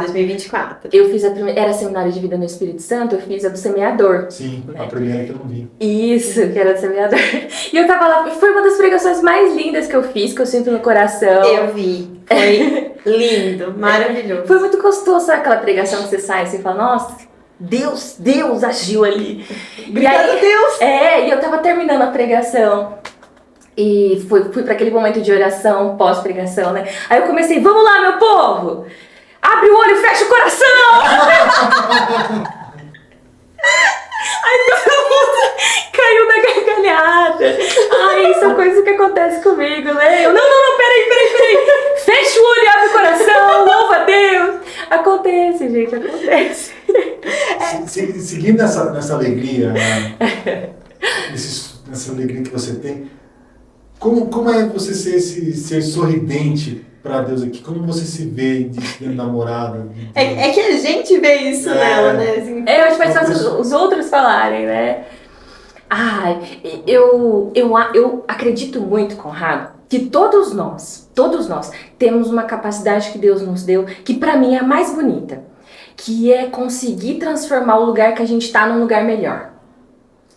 2024. Eu fiz a primeira, era seminário de vida no Espírito Santo, eu fiz a do semeador. Sim, a primeira que eu não vi. Isso, que era do semeador. E eu tava lá, foi uma das pregações mais lindas que eu fiz, que eu sinto no coração. Eu vi, foi lindo, maravilhoso. Foi muito gostoso, sabe aquela pregação que você sai e você fala, nossa, Deus agiu ali. Obrigada, Deus! E eu tava terminando a pregação. E fui para aquele momento de oração, pós-pregação, né? Aí eu comecei, vamos lá, meu povo! Abre o olho e fecha o coração! Aí todo mundo caiu na gargalhada. Isso é coisa que acontece comigo, né? Eu, não, peraí. Fecha o olho e abre o coração, louva a Deus! Acontece, gente, acontece. Seguindo nessa alegria, nessa alegria que você tem, como é você ser sorridente para Deus aqui? Como você se vê dentro da morada? É que a gente vê isso nela, né? Assim, Eu acho mais fácil os outros falarem, né? Eu acredito muito, Conrado, que todos nós temos uma capacidade que Deus nos deu, que pra mim é a mais bonita, que é conseguir transformar o lugar que a gente tá num lugar melhor.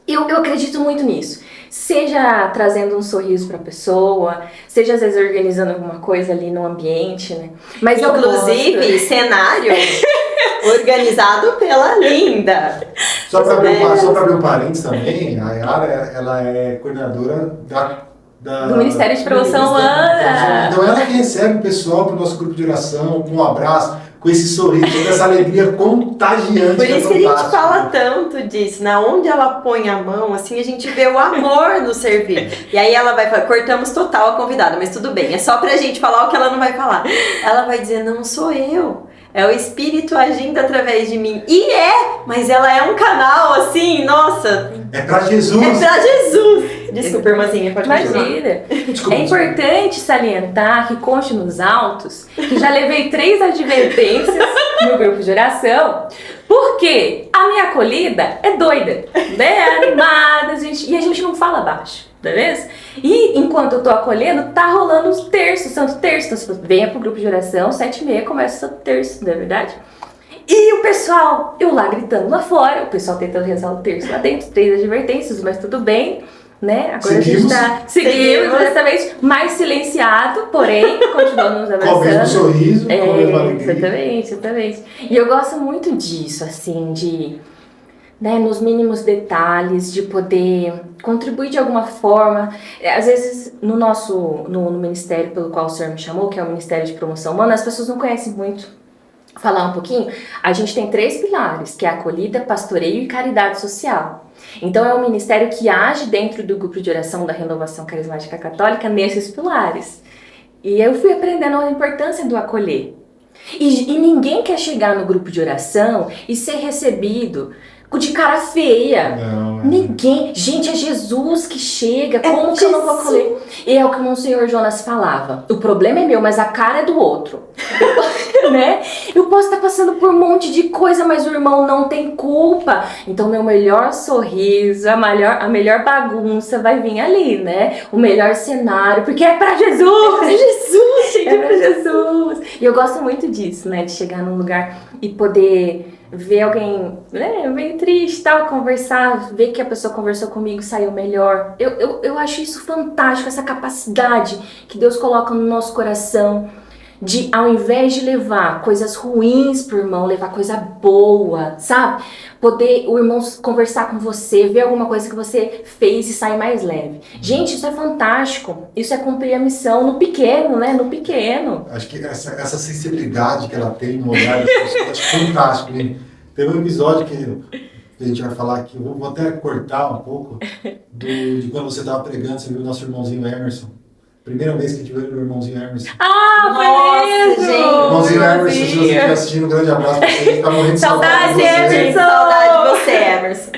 Eu acredito muito nisso. Seja trazendo um sorriso pra pessoa, seja às vezes organizando alguma coisa ali no ambiente, né? Mas inclusive, cenário organizado pela Linda. Só para abrir um parênteses também, a Yara, ela é coordenadora do Ministério de Promoção Humana. Então ela que recebe o pessoal para o nosso grupo de oração, com um abraço, com esse sorriso, com essa alegria contagiante. Por isso que a gente fala tanto disso, na onde ela põe a mão, assim a gente vê o amor no servir. E aí ela vai falar, cortamos total a convidada, mas tudo bem, é só pra gente falar o que ela não vai falar. Ela vai dizer, não sou eu. É o Espírito agindo através de mim. E mas ela é um canal assim, nossa. É pra Jesus. É pra Jesus. Desculpa, irmãzinha, pode continuar. Imagina. É importante salientar que conste nos autos que já levei 3 advertências no grupo de oração, porque a minha acolhida é doida, né? Animada, e a gente não fala baixo. Beleza? E enquanto eu tô acolhendo, tá rolando os terços, santo terço. Então, venha pro grupo de oração, 7h30 começa o santo terço, não é verdade? E o pessoal, eu lá gritando lá fora, o pessoal tentando rezar o terço lá dentro, 3 advertências, mas tudo bem, né? Agora Seguimos. a gente tá seguimos exatamente, mais silenciado, porém, continuando nos abraçando. Com o mesmo sorriso, com a mesma alegria. Exatamente. E eu gosto muito disso, assim, de... né, nos mínimos detalhes, de poder contribuir de alguma forma. Às vezes, no ministério pelo qual o senhor me chamou, que é o Ministério de Promoção Humana, as pessoas não conhecem muito. Falar um pouquinho, a gente tem 3 pilares, que é acolhida, pastoreio e caridade social. Então, é um ministério que age dentro do grupo de oração da Renovação Carismática Católica nesses pilares. E eu fui aprendendo a importância do acolher. E ninguém quer chegar no grupo de oração e ser recebido de cara feia. Não, Ninguém. Gente, é Jesus que chega. Como que eu não vou acolher? E é o que o Monsenhor Jonas falava. O problema é meu, mas a cara é do outro. Né? Eu posso estar passando por um monte de coisa, mas o irmão não tem culpa. Então, meu melhor sorriso, a melhor bagunça vai vir ali, né? O melhor cenário, porque é pra Jesus! É pra Jesus, gente! É pra Jesus! E eu gosto muito disso, né? De chegar num lugar e poder ver alguém, né, meio triste, tal, conversar, ver que a pessoa conversou comigo, saiu melhor. Eu acho isso fantástico, essa capacidade que Deus coloca no nosso coração de, ao invés de levar coisas ruins pro irmão, levar coisa boa, sabe? Poder o irmão conversar com você, ver alguma coisa que você fez e sair mais leve. Gente, isso é fantástico. Isso é cumprir a missão no pequeno, né? No pequeno. Acho que essa sensibilidade que ela tem no olhar das pessoas, acho fantástico. Né? Teve um episódio que a gente vai falar aqui, eu vou até cortar um pouco, de quando você estava pregando, você viu o nosso irmãozinho Emerson. Primeira vez que a gente viu o irmãozinho Emerson. Ah, nossa, foi mesmo! gente. Irmãozinho Emerson, se você estiver assistindo, um grande abraço pra você. A gente tá morrendo de Saudade, de você. Emerson! Saudade de você, Emerson.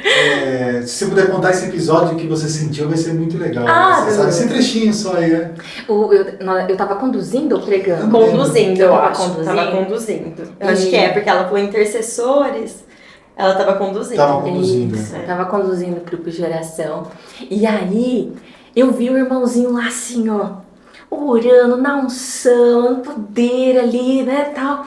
Se você puder contar esse episódio que você sentiu, vai ser muito legal. Ah, você sabe, esse trechinho só aí, né? Eu tava conduzindo ou pregando? Conduzindo, eu acho. Conduzindo. Tava conduzindo. Eu acho que é, porque ela falou intercessores, ela tava conduzindo. Tava conduzindo. Isso, eu tava conduzindo o grupo de oração. E aí, eu vi o irmãozinho lá assim, ó, orando na unção, no poder ali, né, tal.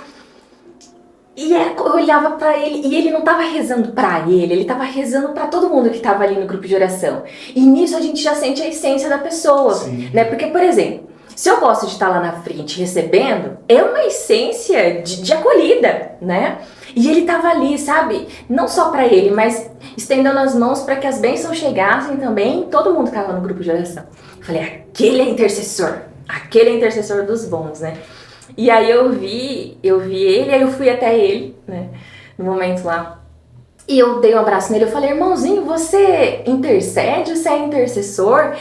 E eu olhava pra ele, e ele não tava rezando pra ele tava rezando pra todo mundo que tava ali no grupo de oração. E nisso a gente já sente a essência da pessoa, Sim. né? Porque, por exemplo, se eu gosto de estar lá na frente recebendo, é uma essência de acolhida, né? E ele tava ali, sabe? Não só pra ele, mas estendendo as mãos para que as bênçãos chegassem também em todo mundo que tava no grupo de oração. Eu falei, aquele é intercessor dos bons, né? E aí eu vi ele, aí eu fui até ele, né, no momento lá, e eu dei um abraço nele, eu falei, irmãozinho, você intercede, você é intercessor?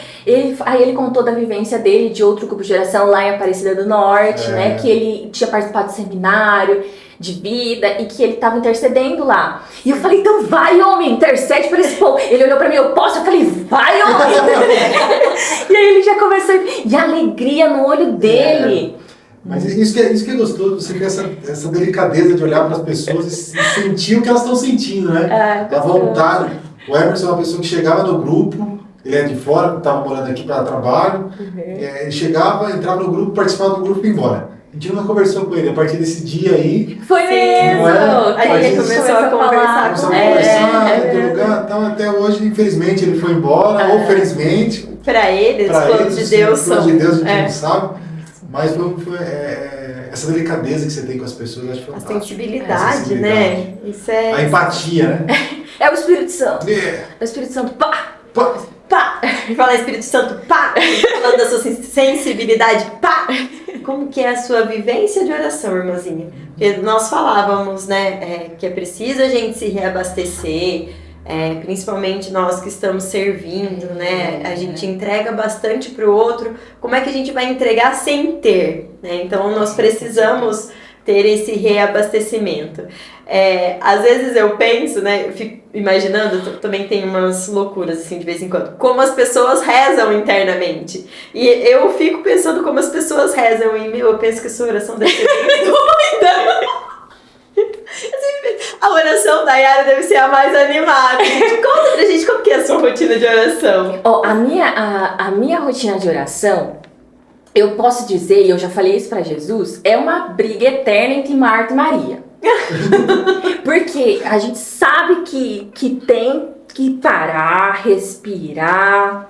Aí ele contou da vivência dele de outro grupo de oração lá em Aparecida do Norte, né, que ele tinha participado do seminário de vida e que ele estava intercedendo lá. E eu falei, então vai, homem, intercede por esse povo. Ele olhou pra mim, eu posso? Eu falei, vai, homem! E aí ele já começou, e a alegria no olho dele. Mas isso que é gostoso, você ter essa delicadeza de olhar para as pessoas e sentir o que elas estão sentindo, né? A vontade. O Emerson é uma pessoa que chegava no grupo, ele é de fora, estava morando aqui para trabalho, ele chegava, entrava no grupo, participava do grupo e ia embora. A gente nunca conversou com ele, a partir desse dia aí... Foi mesmo! A gente começou a conversar com ele. Então, até hoje, infelizmente, ele foi embora, ou felizmente... Para eles, os planos de Deus são... Os planos de Deus a gente não sabe, mas foi essa delicadeza que você tem com as pessoas, acho fantástico. A sensibilidade, né? Isso é... A empatia, né? É o Espírito Santo. É. É o Espírito Santo, pá! Pá. Pá! Falar Espírito Santo, pá! Falando da sua sensibilidade, pá! Como que é a sua vivência de oração, irmãzinha? Porque nós falávamos, né, que é preciso a gente se reabastecer, principalmente nós que estamos servindo, né? A gente entrega bastante para o outro. Como é que a gente vai entregar sem ter? Né? Então, nós precisamos ter esse reabastecimento. Às vezes eu penso, né, eu fico imaginando, também tem umas loucuras assim de vez em quando, como as pessoas rezam internamente. E eu fico pensando como as pessoas rezam e eu penso que a sua oração deve ser bem doida. A oração da Yara deve ser a mais animada. Conta pra gente como que é a sua rotina de oração. A minha rotina de oração, eu posso dizer, e eu já falei isso pra Jesus, é uma briga eterna entre Marta e Maria. Porque a gente sabe que tem que parar, respirar,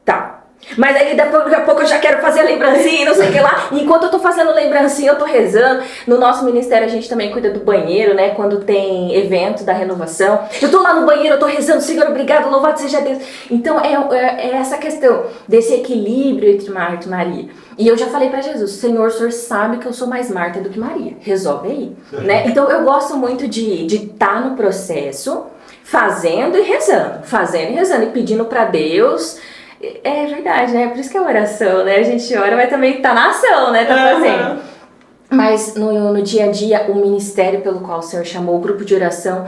tá. Mas aí daqui a pouco eu já quero fazer a lembrancinha e não sei o que lá. Enquanto eu tô fazendo lembrancinha, eu tô rezando. No nosso ministério a gente também cuida do banheiro, né? Quando tem evento da renovação. Eu tô lá no banheiro, eu tô rezando, Senhor, obrigado, louvado seja Deus. Então é essa questão desse equilíbrio entre Marta e Maria. E eu já falei pra Jesus, Senhor, o Senhor sabe que eu sou mais Marta do que Maria. Resolve aí, né? Então eu gosto muito de estar no processo, fazendo e rezando e pedindo pra Deus. É verdade, né? Por isso que é oração, né? A gente ora, mas também tá na ação, né? Tá fazendo. Mas no dia a dia, o ministério pelo qual o Senhor chamou, o grupo de oração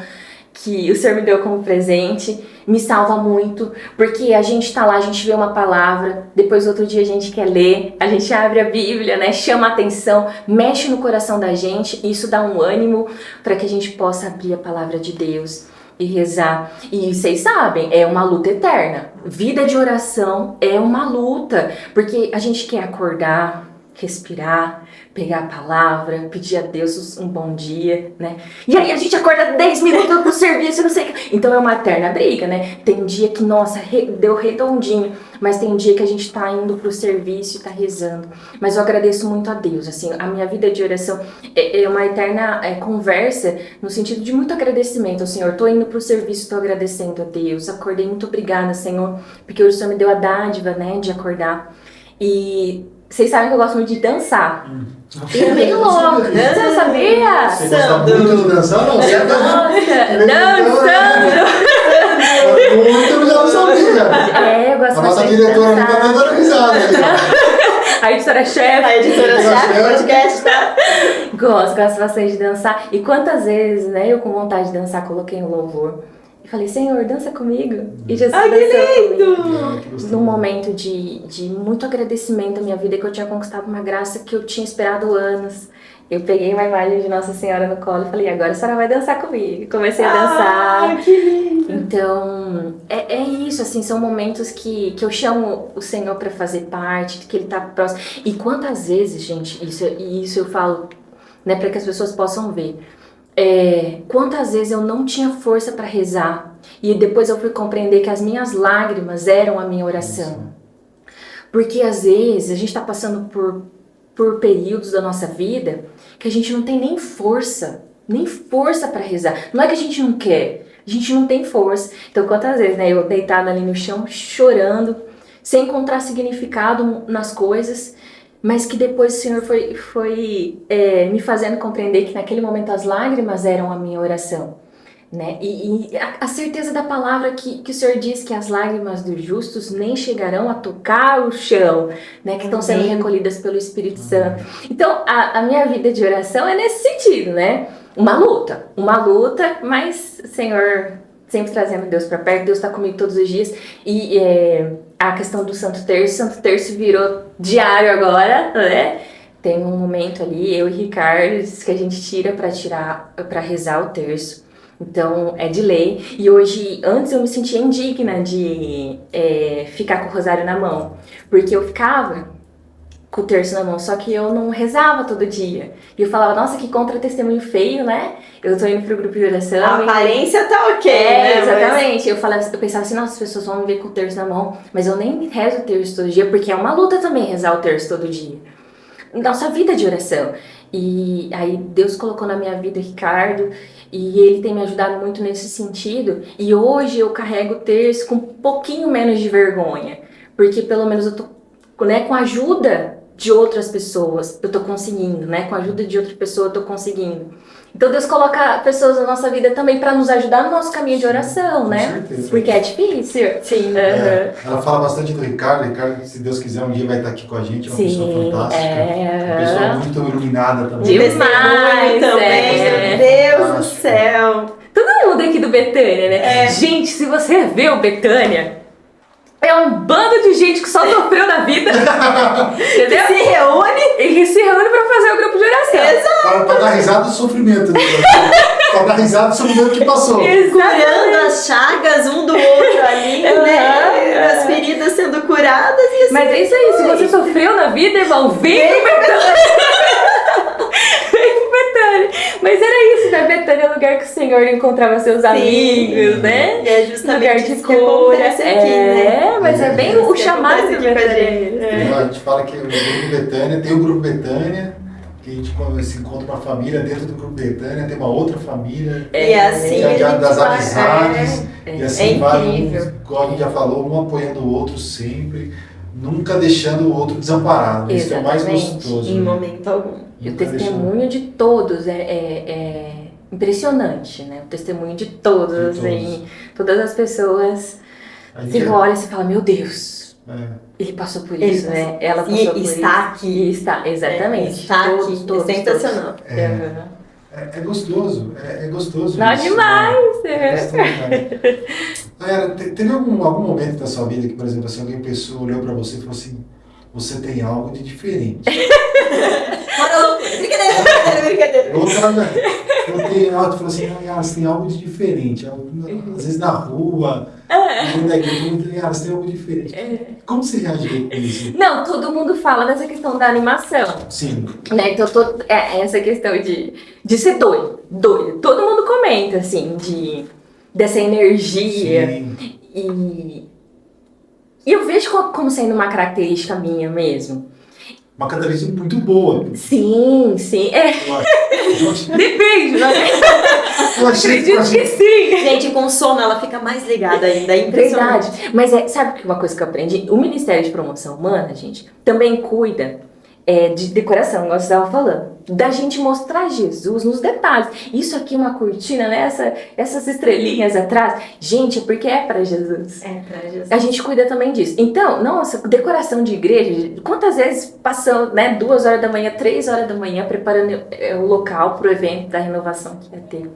que o Senhor me deu como presente, me salva muito, porque a gente tá lá, a gente vê uma palavra, depois outro dia a gente quer ler, a gente abre a Bíblia, né? Chama a atenção, mexe no coração da gente, e isso dá um ânimo para que a gente possa abrir a palavra de Deus e rezar. E vocês sabem, é uma luta eterna. Vida de oração é uma luta, porque a gente quer acordar, respirar, pegar a palavra, pedir a Deus um bom dia, né? E aí a gente acorda 10 minutos pro serviço, não sei o que. Então é uma eterna briga, né? Tem dia que, nossa, deu redondinho, mas tem dia que a gente tá indo pro serviço e tá rezando. Mas eu agradeço muito a Deus, assim, a minha vida de oração é uma eterna conversa, no sentido de muito agradecimento ao Senhor. Tô indo pro serviço, tô agradecendo a Deus, acordei, muito obrigada, Senhor, porque o Senhor me deu a dádiva, né, de acordar. E vocês sabem que eu gosto muito de dançar. E é meio louco. Você sabia? Você gosta muito de dançar? Não, você dançando. Muito, eu já não sabia. Eu gosto a nossa bastante diretora de não tá dançar. dando risada. A editora-chefe. A editora-chefe, podcast, tá? Gosto bastante de dançar. E quantas vezes, né, eu com vontade de dançar, coloquei um louvor. E falei, Senhor, dança comigo. E Jesus dançou comigo. Num momento de muito agradecimento à minha vida, que eu tinha conquistado uma graça que eu tinha esperado anos. Eu peguei uma imagem de Nossa Senhora no colo e falei, agora a senhora vai dançar comigo. Comecei a dançar. Que lindo. Então, é isso, assim, são momentos que eu chamo o Senhor para fazer parte, que Ele tá próximo. E quantas vezes, gente, isso eu falo, né, para que as pessoas possam ver. Quantas vezes eu não tinha força para rezar e depois eu fui compreender que as minhas lágrimas eram a minha oração. Porque às vezes a gente está passando por períodos da nossa vida que a gente não tem nem força para rezar. Não é que a gente não quer, a gente não tem força. Então quantas vezes, né, eu deitada ali no chão chorando, sem encontrar significado nas coisas, mas que depois o Senhor foi me fazendo compreender que naquele momento as lágrimas eram a minha oração, né? E a certeza da palavra que o Senhor diz que as lágrimas dos justos nem chegarão a tocar o chão, né? Que estão sendo recolhidas pelo Espírito Santo. Então, a minha vida de oração é nesse sentido, né? Uma luta, mas Senhor sempre trazendo Deus para perto, Deus está comigo todos os dias. E a questão do Santo Terço virou diário agora, né? tem um momento ali, eu e Ricardo, que a gente tira para rezar o terço. Então, é de lei. E hoje, antes eu me sentia indigna de ficar com o rosário na mão. Porque eu ficava com o terço na mão, só que eu não rezava todo dia. E eu falava, nossa, que contra-testemunho feio, né? Eu tô indo pro grupo de oração. A aparência tá ok, né? Exatamente. Eu pensava assim, nossa, as pessoas vão me ver com o terço na mão. Mas eu nem rezo o terço todo dia, porque é uma luta também rezar o terço todo dia. Nossa vida de oração. E aí Deus colocou na minha vida Ricardo, e ele tem me ajudado muito nesse sentido. E hoje eu carrego o terço com um pouquinho menos de vergonha, porque pelo menos eu tô, né, com a ajuda de outras pessoas, eu tô conseguindo, né? Com a ajuda de outra pessoa eu tô conseguindo. Então Deus coloca pessoas na nossa vida também para nos ajudar no nosso caminho de oração, Com né? certeza. Porque é difícil. Sim. Ela fala bastante do Ricardo. Ricardo, se Deus quiser, um dia vai estar aqui com a gente. É uma Sim, pessoa fantástica. Uma pessoa muito iluminada também. Demais, também. Deus do céu. Todo mundo aqui do Betânia, né? Gente, se você vê o Betânia, é um bando de gente que só sofreu na vida. Entendeu? Se reúne. E se reúne pra fazer o grupo de oração. Para dar risada do sofrimento. Para dar risada do sofrimento que passou. Curando as chagas um do outro ali, né? As feridas sendo curadas e assim. Mas é isso aí, se você sofreu na vida, irmão, vem pro Betânia. Vem pro Betânia. Mas era isso, né? Betânia é o lugar que o Senhor encontrava seus amigos, né? E é justamente Lugar de isso que cura. acontece aqui, né? Mas é bem o chamado aqui do com a Betânia. gente. A gente fala que o grupo Betânia tem o grupo Betânia, que a gente se encontra uma família dentro do grupo Betânia, tem uma outra família. E assim a gente das vai- amizades. E assim É vai, incrível. como a gente já falou, um apoiando o outro sempre, nunca deixando o outro desamparado. Isso é o mais Exatamente. gostoso. Em né? momento algum. E o Nunca testemunho de todos é impressionante, né? O testemunho de todos, De todos. assim. Todas as pessoas A gente se olham e se falam, meu Deus, ele passou por Ele isso, né? Ela passou E por está isso. aqui. E está, exatamente. Está Todos, aqui. todos, É sensacional. todos. Aham. É gostoso, é gostoso. Não, isso, demais! né? É gostoso. Galera, teve algum momento da sua vida que, por exemplo, assim, alguém pessoa olhou pra você e falou assim, você tem algo de diferente. Brincadeira. Outra, eu tenho algo, falou assim, você tem algo de diferente. Às vezes na rua, no igreja, você tem algo diferente. Como você reagiu com isso? Não, todo mundo fala dessa questão da animação. Sim. Né? Então, essa questão de ser doido. Todo mundo comenta, assim, dessa energia. Sim. E eu vejo como sendo uma característica minha mesmo. Uma característica muito boa. Sim. Eu acho- Depende, né? eu achei Acredito que sim. Gente, com sono ela fica mais ligada ainda. É impressionante. Verdade. Mas sabe que uma coisa que eu aprendi? O Ministério de Promoção Humana, gente, também cuida de decoração, igual você estava falando. Da gente mostrar Jesus nos detalhes. Isso aqui é uma cortina, né? Essas estrelinhas atrás. Gente, é porque é para Jesus. É, pra Jesus. A gente cuida também disso. Então, nossa, decoração de igreja, quantas vezes passam, né, 2 horas da manhã, 3 horas da manhã, preparando o local para o evento da renovação que ia ter.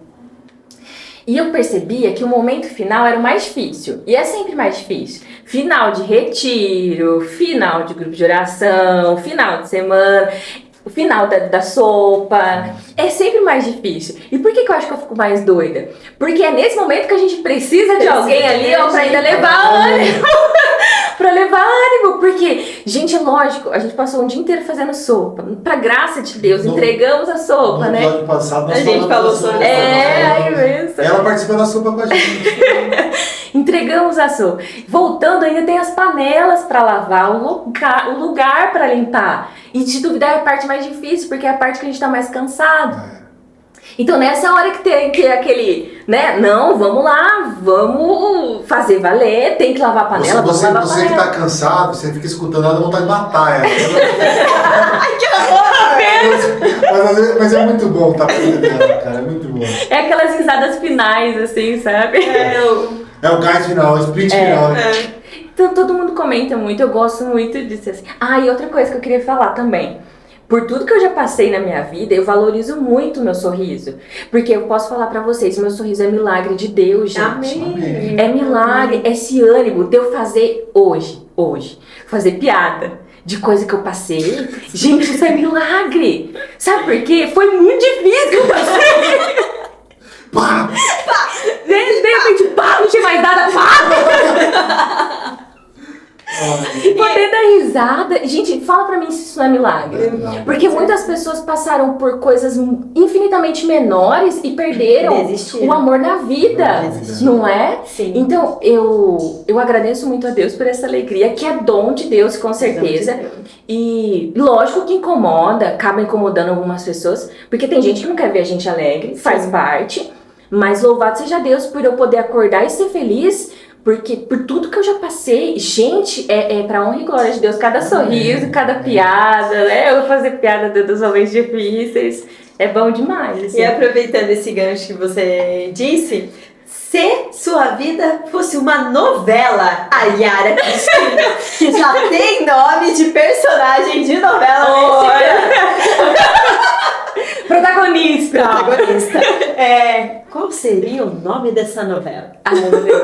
E eu percebia que o momento final era o mais difícil. E é sempre mais difícil. Final de retiro, final de grupo de oração, final de semana, o final da sopa. É sempre mais difícil. E por que eu acho que eu fico mais doida? Porque é nesse momento que a gente precisa de alguém ali, ó, pra ainda levar ânimo. Pra levar ânimo. Porque, gente, é lógico, a gente passou um dia inteiro fazendo sopa. Pra graça de Deus, entregamos a sopa, No né? episódio passado, nós A gente falamos falou da sopa. sobre aí mesmo. Ela participou da sopa com a gente. Entregamos a sopa. Voltando, ainda tem as panelas para lavar, o lugar para limpar. E de duvidar é a parte mais difícil, porque é a parte que a gente tá mais cansado. Então nessa hora que tem que aquele, né? Não, vamos lá, vamos fazer valer, tem que lavar a panela, vamos lavar a Você que panela. tá cansado, você fica escutando ela, dá vontade de matar ela. Ai, que horror! Mas é muito bom tá perto dela, cara. É muito bom. É aquelas risadas finais, assim, sabe? É o gás final, o sprint final. Né? Então todo mundo comenta muito, eu gosto muito disso assim. E outra coisa que eu queria falar também. Por tudo que eu já passei na minha vida, eu valorizo muito o meu sorriso. Porque eu posso falar pra vocês, meu sorriso é milagre de Deus, gente. Amém. É milagre, esse ânimo de eu fazer hoje, fazer piada. de coisa que eu passei. Gente, isso é milagre. Sabe por quê? Foi muito difícil que eu passei. Pá! De repente, pá, não tinha mais nada, pá. Poder dar risada. Gente, fala pra mim se isso não é milagre. Porque muitas pessoas passaram por coisas infinitamente menores e perderam Desistiram. o amor na vida, Desistiram. não é? Sim. Então, eu agradeço muito a Deus por essa alegria, que é dom de Deus, com certeza. E lógico que incomoda, acaba incomodando algumas pessoas, porque tem gente que não quer ver a gente alegre, faz parte. Mas louvado seja Deus por eu poder acordar e ser feliz, porque por tudo que eu já passei, gente, é pra honra e glória de Deus, cada sorriso, cada piada, né? Eu vou fazer piada dos momentos difíceis, é bom demais, assim. E aproveitando esse gancho que você disse, se sua vida fosse uma novela, a Yara Cristina, que já tem nome de personagem de novela Protagonista! protagonista, qual seria o nome dessa novela? Ai, meu Deus.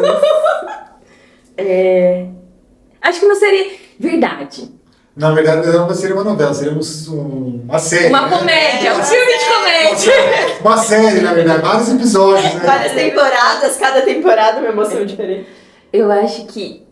Acho que não seria verdade. Na verdade, não seria uma novela, seria uma série. Uma né? comédia, um filme de comédia. Uma série, na verdade, vários episódios, né? Várias temporadas, cada temporada uma emoção diferente. Eu acho que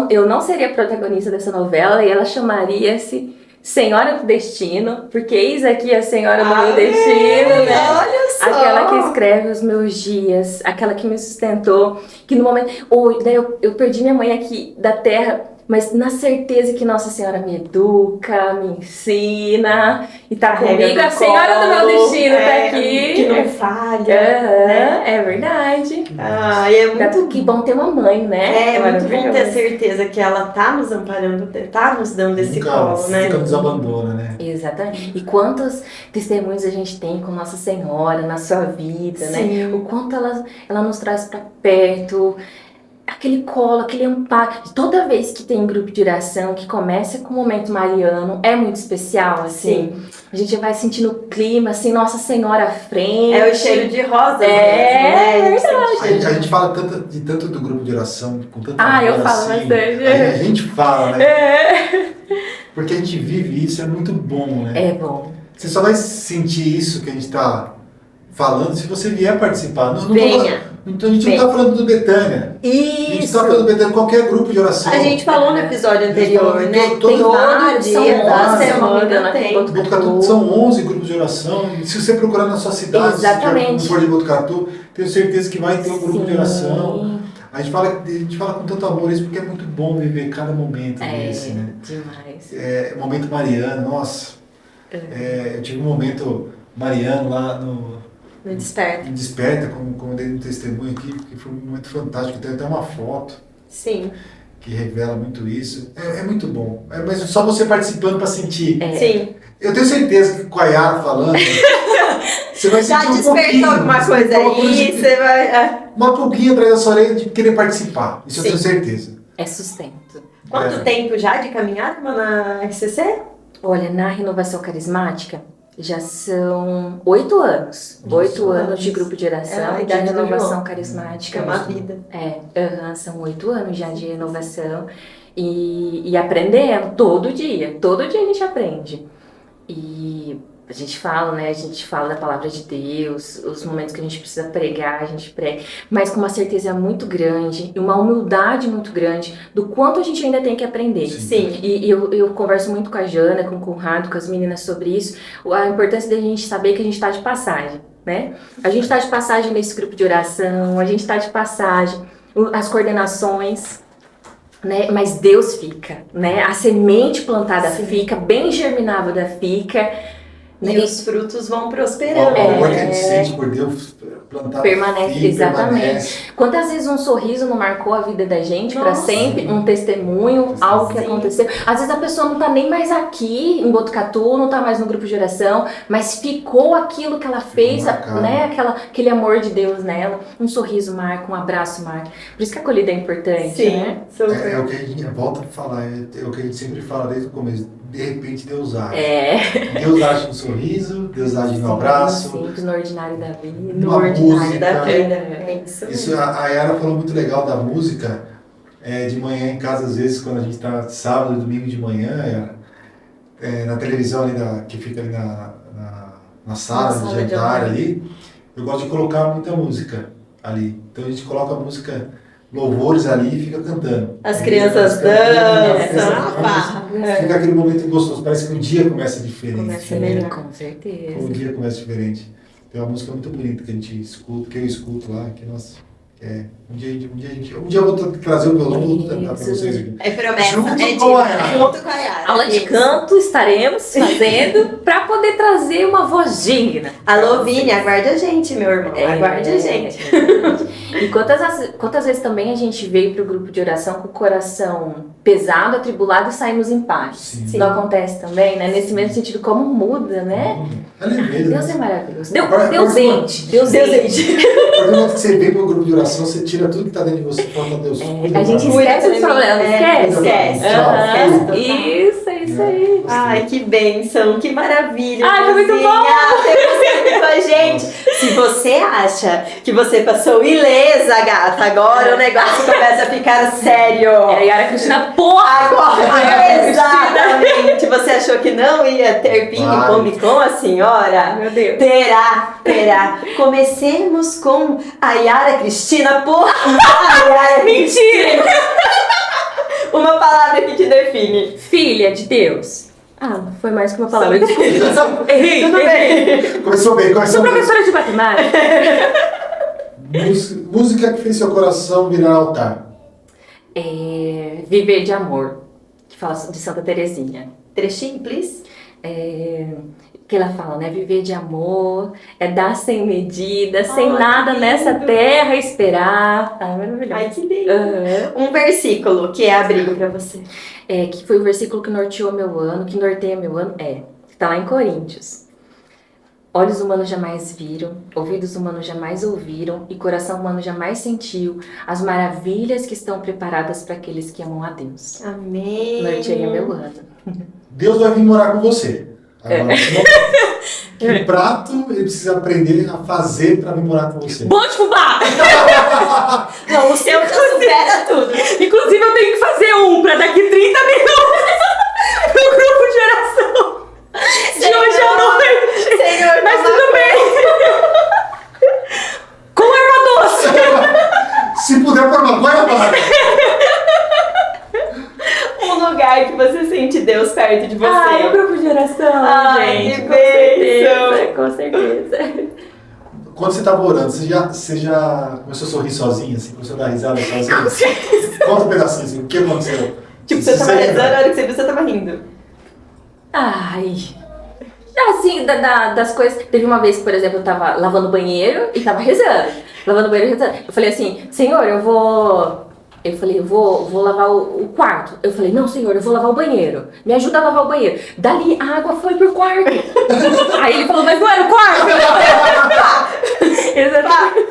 eu não seria a protagonista dessa novela e ela chamaria-se Senhora do Destino, porque eis aqui a Senhora do meu destino, né? Olha só! Aquela que escreve os meus dias, aquela que me sustentou, que no momento... daí eu perdi minha mãe aqui da terra, mas na certeza que Nossa Senhora me educa, me ensina, e tá comigo, a Senhora do meu destino tá aqui. Que não falha. Né? É verdade. E é muito Que bom ter uma mãe, né? É muito bom ter maravilhoso. certeza que ela tá nos amparando, tá nos dando esse colo, né? Nunca nos abandona, né? Exatamente. E quantos testemunhos a gente tem com Nossa Senhora na sua vida, Sim. né? O quanto ela nos traz pra perto, aquele colo, aquele amparo. Toda vez que tem grupo de oração que começa com o momento mariano, é muito especial, assim. Sim. A gente vai sentindo o clima, assim, Nossa Senhora à frente. É o cheiro de rosa. É, mesmo, né? A gente fala tanto do grupo de oração, com tanta eu amor, falo assim. bastante. A gente fala, né? É. Porque a gente vive isso, é muito bom, né? É bom. Você só vai sentir isso que a gente tá falando se você vier participar. Venha. Então a gente não tá falando do Betânia. A gente Isso. tá falando do Betânia, qualquer grupo de oração. A gente falou no episódio anterior, falou, né? todo Tem vários, todo são dia da 11, se eu não me engano, semana aqui em tem. Em Botucatu são 11 grupos de oração. E se você procurar na sua cidade, Exatamente. se for de Botucatu, tenho certeza que vai ter um grupo de Sim. oração. A gente fala com tanto amor isso porque é muito bom viver cada momento desse, né? Demais. Momento mariano, nossa. Eu tive um momento mariano lá no Desperta. Desperta, como dei um testemunho aqui, que foi um momento fantástico. Tem até uma foto Sim. que revela muito isso. É muito bom. Mas só você participando para sentir. Sim. Eu tenho certeza que com a Yara falando, você vai Já sentir um despertou pouquinho. alguma você coisa vai ter uma aí, você vai. Uma pulguinha atrás da sua orelha de querer participar. Isso Sim. eu tenho certeza. É sustento. Quanto tempo já de caminhada, na RCC? Olha, na Renovação Carismática já são 8 anos. 8 anos de grupo de oração É a da idade do Renovação João. Carismática. É uma vida. São 8 anos já de renovação e aprendendo todo dia a gente aprende. E a gente fala, né? A gente fala da palavra de Deus, os momentos que a gente precisa pregar, a gente prega, mas com uma certeza muito grande e uma humildade muito grande do quanto a gente ainda tem que aprender. Sim. E eu converso muito com a Jana, com o Conrado, com as meninas sobre isso, a importância da gente saber que a gente está de passagem, né? A gente está de passagem nesse grupo de oração, a gente está de passagem, as coordenações, né? Mas Deus fica, né? A semente plantada fica, bem germinada fica, né? E os frutos vão O prosperando. amor que a gente sente por Deus plantado Permanece, firme, exatamente. permanece. Quantas vezes um sorriso não marcou a vida da gente para Nossa. sempre, um testemunho, algo que Sim. aconteceu. Às vezes a pessoa não tá nem mais aqui em Botucatu, não tá mais no grupo de oração, mas ficou aquilo que ela fez, marcado. né? Aquele amor de Deus nela. Um sorriso marca, um abraço marca. Por isso que a acolhida é importante, Sim, né? super. É o que a gente volta a falar, é o que a gente sempre fala desde o começo. De repente Deus age. Deus age no sorriso, Deus age no abraço. Simples, no ordinário da vida. No Uma ordinário música. da vida. É. É isso Isso, mesmo. a Yara falou muito legal da música. De manhã em casa, às vezes, quando a gente tá sábado e domingo de manhã, Yara, na televisão ali, que fica ali na sala de jantar ali, eu gosto de colocar muita música ali. Então a gente coloca música, louvores ali e fica cantando. As crianças dançam. Fica aquele momento gostoso, parece que o dia começa diferente. Começa melhor. Com certeza. O dia começa diferente. Tem uma música muito bonita que a gente escuta, que eu escuto lá, que nossa, um dia eu vou trazer o violão e vou cantar pra vocês aqui. É promessa. Junto é com a Yara. Junto com a Yara. Aula de canto estaremos fazendo para poder trazer uma voz digna. Alô, Vini, aguarde a gente, meu irmão. Aguarde a gente. E quantas vezes também a gente veio pro grupo de oração com o coração pesado, atribulado e saímos em paz. Sim. Não acontece também, né? Nesse mesmo sentido, como muda, né? É leveza. Deus é maravilhoso. Agora, Deus ente. Deus ente. Quando o momento que você vem pro grupo de oração, você tira tudo que tá dentro de você e fala, Deus, cuida A gente mais. esquece os problemas, esquece. Tchau. Aham. Isso, é isso aí. Ai, que bênção, que maravilha. Ai, foi muito Luzinha, bom. ter você aqui com a gente. Se você acha que você passou ilesa, gata, agora o negócio começa a ficar sério. É a Yara Cristina, porra! Agora, exatamente. Você achou que não ia ter ping-pong com a senhora? Meu Deus. Terá. Comecemos com a Yara Cristina, porra. A Yara Mentira! Uma palavra que te define. Filha de Deus. Ah, foi mais que uma palavra. Desculpa. Errei. Tudo bem. Começou bem. Sou professora de matemática. Música que fez seu coração virar altar. Viver de Amor, que fala de Santa Teresinha. Trechinho, please. Que ela fala, né? Viver de amor, dar sem medida, sem Ai, nada que nessa lindo. terra esperar. Ah, maravilhoso. Ai, que lindo. Aham. Um versículo que é abrigo pra você. Que foi o versículo que norteou meu ano, que norteia meu ano, tá lá em Coríntios. Olhos humanos jamais viram, ouvidos humanos jamais ouviram e coração humano jamais sentiu as maravilhas que estão preparadas para aqueles que amam a Deus. Amém. Norteia meu ano. Deus vai vir morar com você. Agora, que prato ele precisa aprender a fazer para vir morar com você? Bom de fubá! Não, o seu já supera tudo. Inclusive eu tenho que fazer um para daqui 30 minutos pro grupo de oração de hoje à noite. Senhor, Mas tudo bem. Com erva doce. Se puder pôr maconha, vai. Um lugar que você sente Deus perto de você. Ah, é o grupo de oração, Ai, gente. que Com certeza, bênção. com certeza. Quando você estava orando, você já começou a sorrir sozinha, assim? Começou a dar risada sozinha? Conta um pedacinho, assim, o que aconteceu? Tipo, você tava rezando, a hora que você viu, você tava rindo. Ai. Assim, das coisas. Teve uma vez que, por exemplo, eu tava lavando o banheiro e tava rezando. Lavando o banheiro e rezando. Eu falei assim, Senhor, eu vou lavar o quarto. Eu falei, não, Senhor, eu vou lavar o banheiro. Me ajuda a lavar o banheiro. Dali, a água foi pro quarto. Aí ele falou, mas não era o quarto? Exatamente.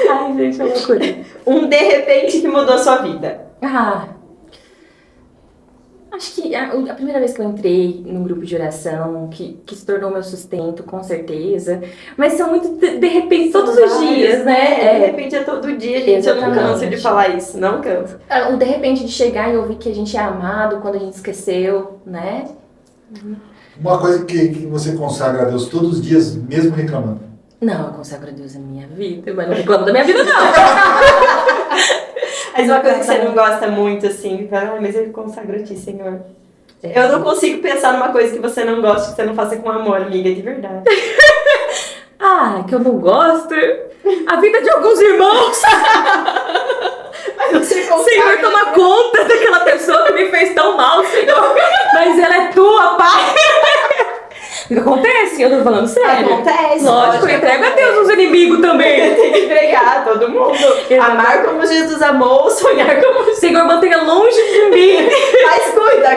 Ai, gente, é uma loucura. Um de repente que mudou a sua vida. Acho que a primeira vez que eu entrei num grupo de oração, que se tornou meu sustento, com certeza. Mas são muito, de repente, todos os dias, né? De repente é todo dia, gente. Eu não Exatamente. canso de falar isso, não canso. O de repente de chegar e ouvir que a gente é amado quando a gente esqueceu, né? Uma coisa que você consagra a Deus todos os dias, mesmo reclamando. Não, eu consagro a Deus a minha vida, mas não reclamo da minha vida, não. Mas uma coisa que você não gosta muito, assim, que fala, mas eu consagro a ti, Senhor. Eu não consigo pensar numa coisa que você não gosta, que você não faça com amor, amiga, de verdade. Que eu não gosto. A vida de alguns irmãos. Mas você consagra. Senhor, toma conta daquela pessoa que me fez tão mal, Senhor. Mas ela é tua, Pai. Acontece? Eu tô falando sério. Acontece. Lógico, eu entrego a Deus os inimigos também. Tem que entregar todo mundo. Amar como Jesus amou, sonhar como... Senhor, mantenha longe de mim. Mas cuida.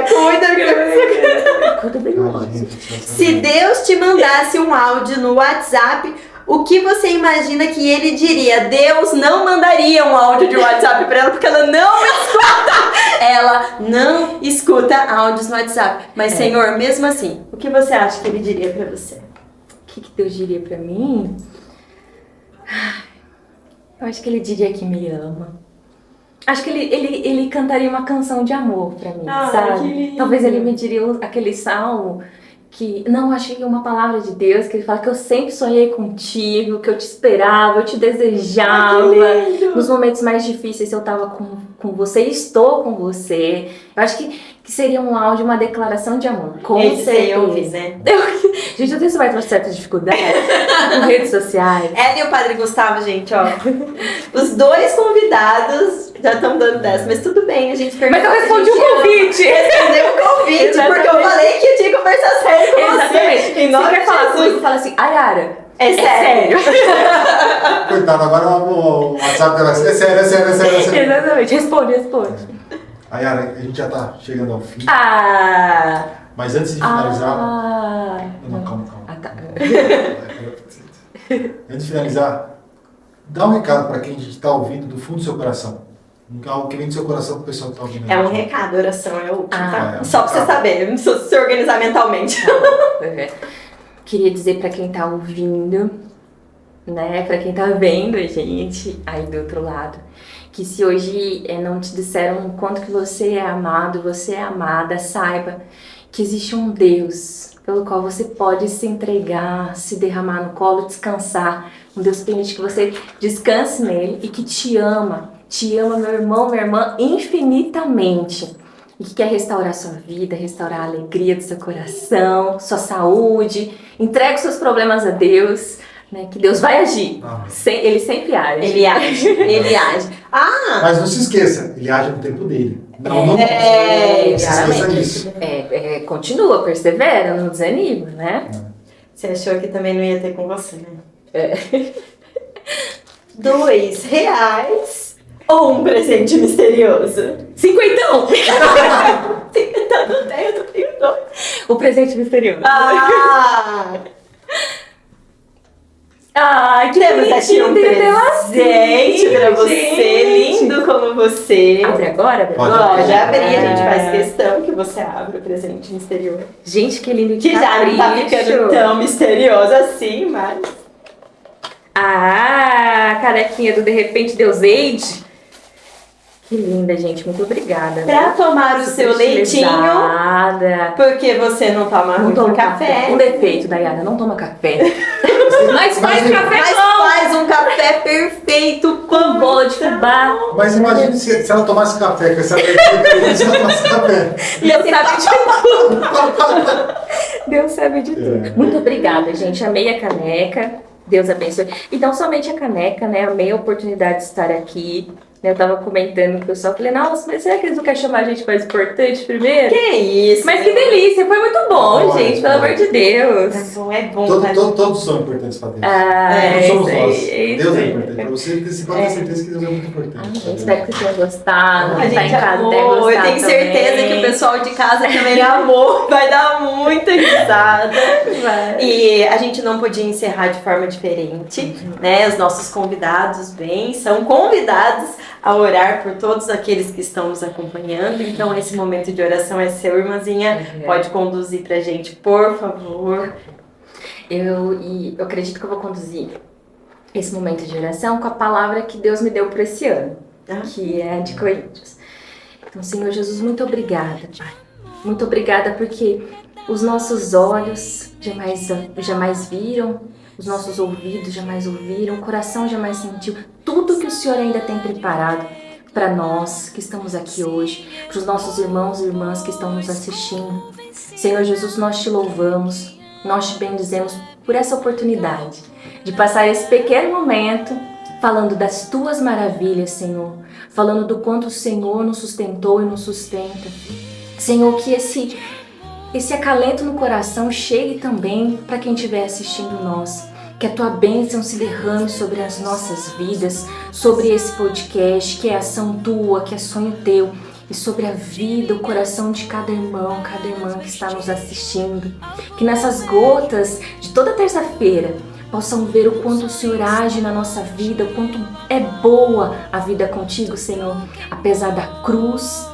Cuida bem longe. Se Deus te mandasse um áudio no WhatsApp, o que você imagina que ele diria? Deus não mandaria um áudio de WhatsApp pra ela, porque ela não escuta. Ela não escuta áudios no WhatsApp. Mas, Senhor, mesmo assim, o que você acha que ele diria pra você? O que Deus diria pra mim? Eu acho que ele diria que me ama. Acho que ele cantaria uma canção de amor pra mim, Ai, sabe? que lindo. Talvez ele me diria aquele salmo que... Não, achei que é uma palavra de Deus, que ele fala que eu sempre sonhei contigo, que eu te esperava, eu te desejava. Que lindo. Nos momentos mais difíceis eu tava com você e estou com você. Eu acho que seria um áudio, uma declaração de amor. Com Esse certeza. eu ouvi, né? Gente, eu tenho certas dificuldades com redes sociais. Ela e o Padre Gustavo, gente, ó. Os dois convidados já estão dando 10, mas tudo bem, a gente perguntou. Mas eu respondi a gente o convite. Respondeu o convite, Exatamente. porque eu falei que eu tinha que conversar sério com Exatamente. você. Em nome Você quer de falar Jesus. comigo? Fala assim, Ayara, É sério. Coitado, agora o WhatsApp dela é sério. Exatamente, responde. Ayara, a gente já tá chegando ao fim. Ah! Mas antes de finalizar. Não, calma. Ah, tá. Antes de finalizar, dá um recado para quem está ouvindo do fundo do seu coração. Algo que vem do seu coração pro pessoal que está ouvindo. É um recado, oração é o último, tá? é. Só pra você saber, se organizar mentalmente. Queria dizer pra quem tá ouvindo, né, pra quem tá vendo a gente aí do outro lado, que se hoje não te disseram o quanto que você é amado, você é amada, saiba que existe um Deus pelo qual você pode se entregar, se derramar no colo, descansar. Um Deus que permite que você descanse nele e que te ama, meu irmão, minha irmã, infinitamente. E que quer restaurar sua vida, restaurar a alegria do seu coração, sua saúde. Entregue os seus problemas a Deus, né? Que Deus vai agir. Ele sempre age. Ele age. Mas não se esqueça, ele age no tempo dele. Não É, não se esqueça claramente. disso. Continua, persevera, não desanima, né? Você achou que também não ia ter com você, né? R$2 ou um presente misterioso? 50! Tá no 10, eu tenho 2. O presente misterioso. Ah, que temos aqui um bonitinho, presente pra você, gente. lindo como você. Abre agora? Pode. Pode abrir, a gente faz questão que você abra o presente misterioso. Gente, que lindo Que já não tá capricho. ficando tão misterioso assim, mas... Ah, carequinha do De Repente Deus Aid. Que linda, gente. Muito obrigada. Pra tomar o seu leitinho, Nada. porque você não toma Não muito toma café. Um defeito, Dayana, não toma café. Mas faz café Mas bom. faz um café perfeito Com bola de fubá. Mas imagine se ela tomasse café com essa leite, se ela tomasse café. Deus sabe de tudo. Deus sabe de tudo. É. Muito obrigada, gente. Amei a caneca. Deus abençoe. E não somente a caneca, né? Amei a oportunidade de estar aqui. Eu tava comentando com o pessoal, falei, nossa, mas será que eles não querem chamar a gente mais importante primeiro? Que isso? Mas que delícia, foi muito bom, Foi, gente, pelo foi. amor de Deus. É bom, né? Todos são importantes para Deus. Ah, Não somos isso nós. aí, Deus isso é aí. importante. Para você pode ter certeza que Deus é muito importante. Gente, espero que vocês tenham gostado. A Tá em gente casa, amou, deve gostar eu tenho certeza também. que o pessoal de casa também amou, vai dar muita risada. Vai. E a gente não podia encerrar de forma diferente, né? Os nossos convidados, são convidados a orar por todos aqueles que estão nos acompanhando. Então esse momento de oração é seu, irmãzinha. Pode conduzir pra gente, por favor. Eu acredito que eu vou conduzir esse momento de oração com a palavra que Deus me deu para esse ano, que é a de Coríntios. Então, Senhor Jesus, muito obrigada, Pai. Muito obrigada porque os nossos olhos jamais viram, os nossos ouvidos jamais ouviram, o coração jamais sentiu tudo que o Senhor ainda tem preparado para nós que estamos aqui hoje, para os nossos irmãos e irmãs que estão nos assistindo. Senhor Jesus, nós te louvamos, nós te bendizemos por essa oportunidade de passar esse pequeno momento falando das tuas maravilhas, Senhor, falando do quanto o Senhor nos sustentou e nos sustenta. Senhor, que esse acalento no coração chegue também para quem estiver assistindo nós. Que a tua bênção se derrame sobre as nossas vidas, sobre esse podcast, que é ação tua, que é sonho teu, e sobre a vida, o coração de cada irmão, cada irmã que está nos assistindo. Que nessas gotas de toda terça-feira possam ver o quanto o Senhor age na nossa vida, o quanto é boa a vida contigo, Senhor. Apesar da cruz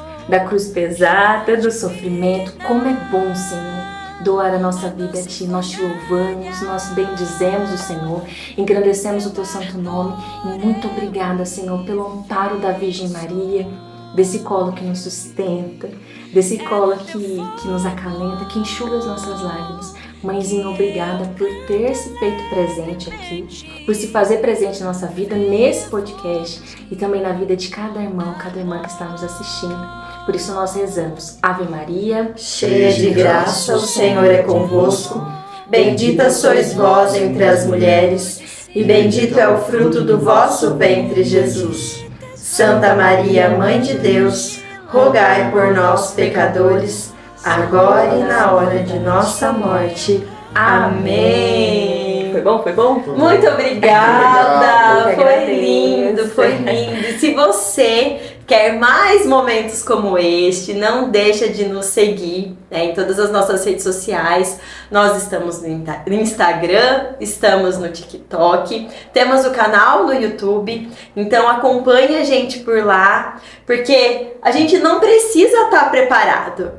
pesada, do sofrimento, como é bom, Senhor. doar a nossa vida a Ti. Nós Te louvamos, nós bendizemos o Senhor, engrandecemos o Teu santo nome. E muito obrigada, Senhor, pelo amparo da Virgem Maria, desse colo que nos sustenta, desse colo que nos acalenta, que enxuga as nossas lágrimas. Mãezinha, obrigada por ter se feito presente aqui, por se fazer presente na nossa vida, nesse podcast e também na vida de cada irmão, cada irmã que está nos assistindo. Por isso nós rezamos: Ave Maria, cheia de graça, o Senhor é convosco. Bendita sois vós entre as mulheres, e bendito é o fruto do vosso ventre, Jesus. Santa Maria, Mãe de Deus, rogai por nós, pecadores, agora e na hora de nossa morte. Amém. Foi bom? Foi bom? Muito obrigada. Obrigada. Foi lindo, foi lindo. E se você quer mais momentos como este, não deixa de nos seguir, né, em todas as nossas redes sociais. Nós estamos no Instagram, estamos no TikTok, temos o canal no YouTube. Então acompanhe a gente por lá, porque a gente não precisa estar preparado.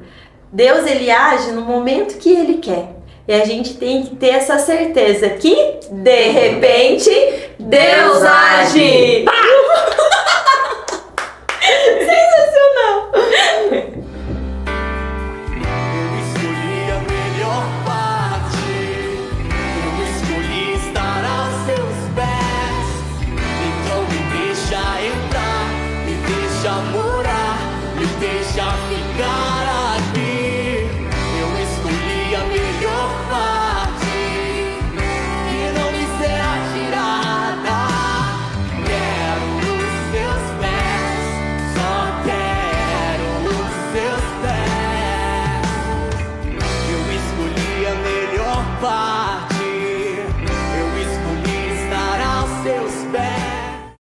Deus, ele age no momento que ele quer. E a gente tem que ter essa certeza que, de repente, Deus